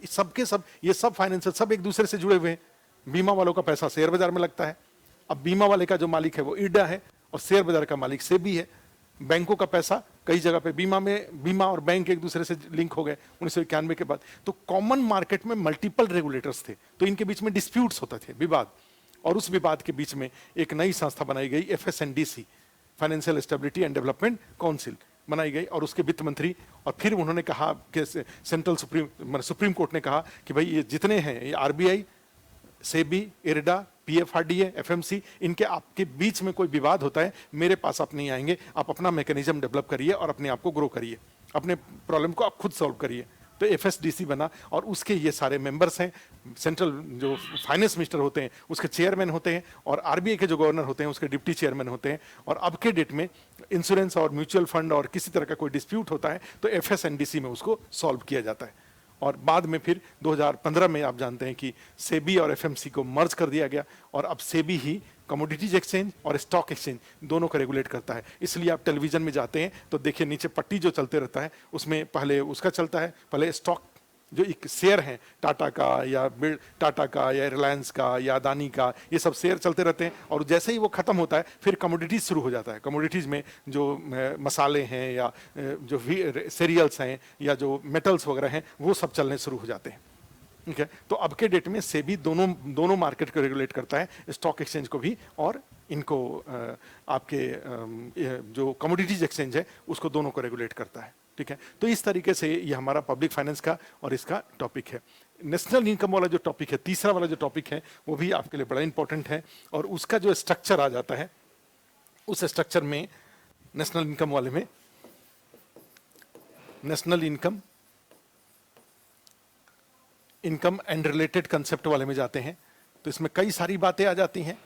ये सब फाइनेंशियल सब एक दूसरे से जुड़े हुए हैं, बीमा वालों का पैसा शेयर बाजार में लगता है, अब बीमा वाले का जो मालिक है वो इरडा है, और शेयर बाजार का मालिक सेबी है। बैंकों का पैसा कई जगह पे बीमा और बैंक एक दूसरे से लिंक हो गए 1991 के बाद। तो कॉमन मार्केट में मल्टीपल रेगुलेटर्स थे, तो इनके बीच में डिस्प्यूट्स होते थे, विवाद, और उस विवाद के बीच में एक नई संस्था बनाई गई, FSNDC, financial stability and development council बनाई गई, और उसके वित्त मंत्री, और फिर उन्होंने कहा कि सुप्रीम कोर्ट ने कहा कि भाई ये जितने हैं, ये RBI, SEBI, IRDA, PFRDA, FMC, इनके आपके बीच में कोई विवाद होता है, मेरे पास आप नहीं आएंगे, आप अपना मैकेनिज्म डेवलप करिए और अपने आप को ग्रो करिए, अपने प्रॉब्लम को आप खुद सॉल्व करिए। तो FSDC बना, और उसके ये सारे मेंबर्स हैं। सेंट्रल जो फाइनेंस मिनिस्टर होते हैं उसके चेयरमैन होते हैं, और RBI के जो गवर्नर होते हैं उसके डिप्टी चेयरमैन होते हैं। और अब के डेट में इंश्योरेंस और म्यूचुअल फंड और किसी तरह का कोई डिस्प्यूट होता है तो FSNDC में उसको सॉल्व किया जाता है। और बाद में फिर 2015 में आप जानते हैं कि सेबी और FMC को मर्ज कर दिया गया, और अब सेबी ही कमोडिटीज एक्सचेंज और स्टॉक एक्सचेंज दोनों को रेगुलेट करता है। इसलिए आप टेलीविजन में जाते हैं तो देखिए नीचे पट्टी जो चलते रहता है, उसमें पहले उसका चलता है, पहले स्टॉक जो एक शेयर है टाटा का या रिलायंस का या अदानी का, ये सब शेयर चलते रहते हैं। और जैसे ही वो खत्म होता है फिर कमोडिटीज शुरू हो जाता है। कमोडिटीज में जो मसाले हैं या जो सीरियल्स हैं या जो मेटल्स वगैरह हैं वो सब चलने शुरू हो जाते हैं, ठीक है। तो अब के डेट में सेबी दोनों मार्केट को रेगुलेट करता है, स्टॉक एक्सचेंज को भी और इनको आपके जो कमोडिटीज एक्सचेंज है उसको, दोनों को रेगुलेट करता है, ठीक है। तो इस तरीके से ये हमारा पब्लिक फाइनेंस का और इसका टॉपिक है। नेशनल इनकम वाला जो टॉपिक है, तीसरा वाला जो टॉपिक है, वो भी आपके लिए बड़ा इंपॉर्टेंट है। और उसका जो स्ट्रक्चर आ जाता है, उस स्ट्रक्चर में नेशनल इनकम वाले में national income and related concept वाले में जाते हैं तो इसमें कई सारी बातें आ जाती हैं।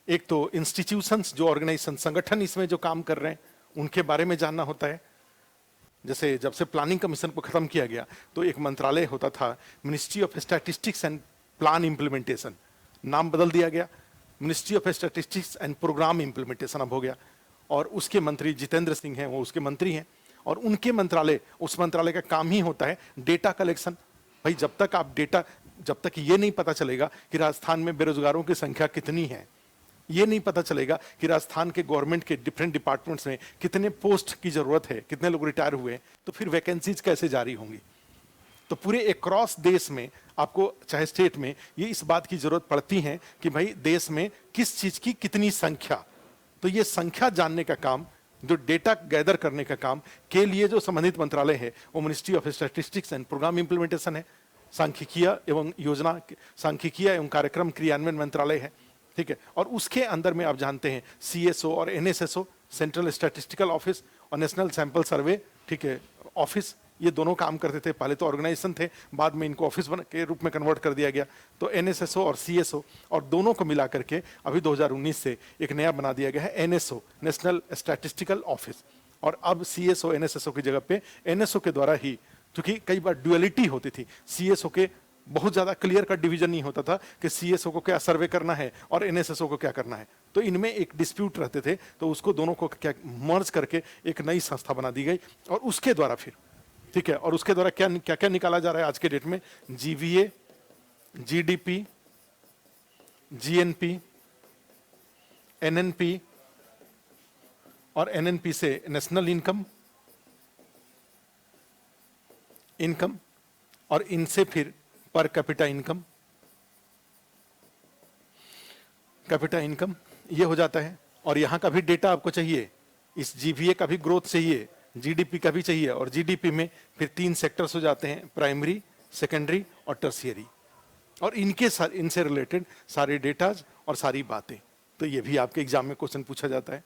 एक तो इंस्टीट्यूशंस, जो ऑर्गेनाइजेशन, संगठन इसमें जो काम कर रहे हैं उनके बारे में जानना होता है। जैसे जब से प्लानिंग कमीशन को खत्म किया गया तो एक मंत्रालय होता था, ministry of statistics and plan implementation, नाम बदल दिया गया, ministry of statistics and programme implementation अब हो गया। और उसके मंत्री जितेंद्र सिंह हैं, वो उसके मंत्री हैं। और उनके मंत्रालय, उस मंत्रालय का काम ही होता है डेटा कलेक्शन। भाई जब तक ये नहीं पता चलेगा कि राजस्थान में बेरोजगारों की संख्या कितनी है, ये नहीं पता चलेगा कि राजस्थान के गवर्नमेंट के डिफरेंट डिपार्टमेंट्स में कितने पोस्ट की जरूरत है, कितने लोग रिटायर हुए, तो फिर वैकेंसीज कैसे जारी होंगी। तो पूरे अक्रॉस देश में आपको, चाहे स्टेट में, ये इस बात की जरूरत पड़ती है कि भाई देश में किस चीज की कितनी संख्या। तो ये संख्या जानने का काम, जो डेटा गैदर करने का काम के लिए जो संबंधित मंत्रालय है वो ministry of statistics and programme implementation है। सांख्यिकीय एवं योजना सांख्यिकीय एवं कार्यक्रम क्रियान्वयन मंत्रालय है, ठीक है। और उसके अंदर में आप जानते हैं सीएसओ और एनएसएसओ, सेंट्रल स्टैटिस्टिकल ऑफिस और नेशनल सैंपल सर्वे, ठीक है, ऑफिस, ये दोनों काम करते थे। पहले तो ऑर्गेनाइजेशन थे, बाद में इनको ऑफिस के रूप में कन्वर्ट कर दिया गया। तो एनएसएसओ और सीएसओ और दोनों को मिला करके अभी 2019 से एक नया बना दिया गया है एनएसओ, नेशनल स्टैटिस्टिकल ऑफिस। और अब सीएसओ एनएसएसओ की जगह पे एनएसओ के द्वारा ही, क्योंकि कई बार ड्युअलिटी होती थी, सीएसओ के बहुत ज्यादा क्लियर कट डिवीजन नहीं होता था कि सीएसओ को क्या सर्वे करना है और एनएसएसओ को क्या करना है, तो इनमें एक डिस्प्यूट रहते थे, तो उसको दोनों को क्या मर्ज करके एक नई संस्था बना दी गई। और उसके द्वारा फिर, ठीक है, और उसके द्वारा क्या क्या क्या निकाला जा रहा है आज के डेट में, जीवीए, जीडीपी, जीएनपी, एनएनपी, और एनएनपी से नेशनल इनकम, और इनसे फिर पर कैपिटा इनकम ये हो जाता है। और यहां का भी डेटा आपको चाहिए, इस जीवीए का भी ग्रोथ चाहिए, जीडीपी का भी चाहिए, और जीडीपी में फिर 3 सेक्टर्स हो जाते हैं, प्राइमरी, सेकेंडरी और टर्शियरी, और इनसे रिलेटेड सारे डेटाज और सारी बातें। तो ये भी आपके एग्जाम में क्वेश्चन पूछा जाता है,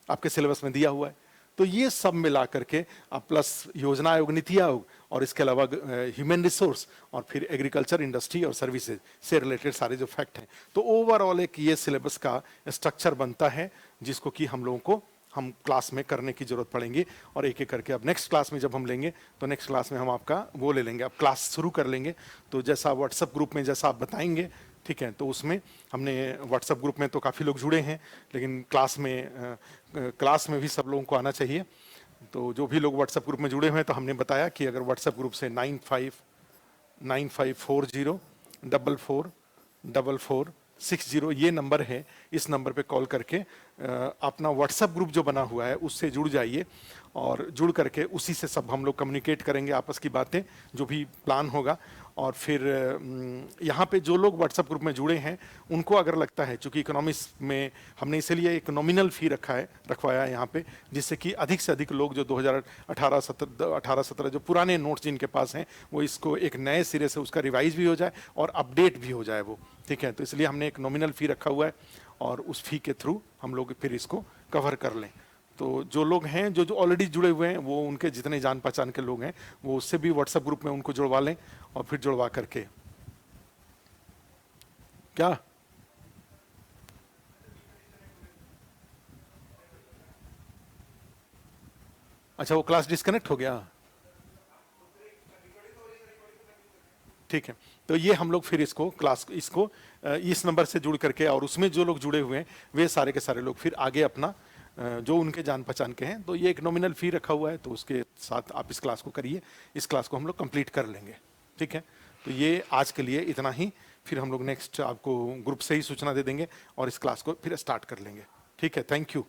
आपके सिलेबस में दिया हुआ है। तो ये सब मिला करके अब प्लस योजना आयोग, नीति आयोग, और इसके अलावा ह्यूमन रिसोर्स, और फिर एग्रीकल्चर, इंडस्ट्री और सर्विसेज से रिलेटेड सारे जो फैक्ट हैं, तो ओवरऑल एक ये सिलेबस का स्ट्रक्चर बनता है, जिसको कि हम लोगों को हम क्लास में करने की जरूरत पड़ेगी। और एक एक करके अब नेक्स्ट क्लास में जब हम लेंगे, तो नेक्स्ट क्लास में हम आपका वो ले लेंगे, अब क्लास शुरू कर लेंगे। तो जैसा व्हाट्सएप ग्रुप में जैसा आप बताएंगे, ठीक है, तो उसमें हमने व्हाट्सएप ग्रुप में तो काफ़ी लोग जुड़े हैं, लेकिन क्लास में भी सब लोगों को आना चाहिए। तो जो भी लोग व्हाट्सएप ग्रुप में जुड़े हुए हैं, तो हमने बताया कि अगर व्हाट्सएप ग्रुप से 9540444460 ये नंबर है, इस नंबर पे कॉल करके अपना व्हाट्सएप ग्रुप जो बना हुआ है उससे जुड़ जाइए, और जुड़ करके उसी से सब हम लोग कम्युनिकेट करेंगे आपस की बातें, जो भी प्लान होगा। और फिर यहाँ पे जो लोग व्हाट्सएप ग्रुप में जुड़े हैं, उनको अगर लगता है, चूंकि इकोनॉमिक्स में हमने इसीलिए एक नॉमिनल फी रखवाया है यहाँ पे, जिससे कि अधिक से अधिक लोग जो 2018-17 जो पुराने नोट्स जिनके पास हैं, वो इसको एक नए सिरे से उसका रिवाइज भी हो जाए और अपडेट भी हो जाए वो, ठीक है। तो इसलिए हमने एक नॉमिनल फी रखा हुआ है, और उस फी के थ्रू हम लोग फिर इसको कवर कर लें। तो जो लोग हैं, जो ऑलरेडी जुड़े हुए हैं, वो उनके जितने जान पहचान के लोग हैं, वो उससे भी व्हाट्सएप ग्रुप में उनको जुड़वा लें, और फिर जुड़वा करके क्या, अच्छा वो क्लास डिस्कनेक्ट हो गया, ठीक है। तो ये हम लोग फिर इसको इस नंबर से जुड़ करके, और उसमें जो लोग जुड़े हुए हैं वे सारे के सारे लोग फिर आगे अपना जो उनके जान पहचान के हैं, तो ये एक नॉमिनल फी रखा हुआ है, तो उसके साथ आप इस क्लास को करिए, इस क्लास को हम लोग कंप्लीट कर लेंगे, ठीक है। तो ये आज के लिए इतना ही, फिर हम लोग नेक्स्ट आपको ग्रुप से ही सूचना दे देंगे और इस क्लास को फिर स्टार्ट कर लेंगे, ठीक है। Thank you.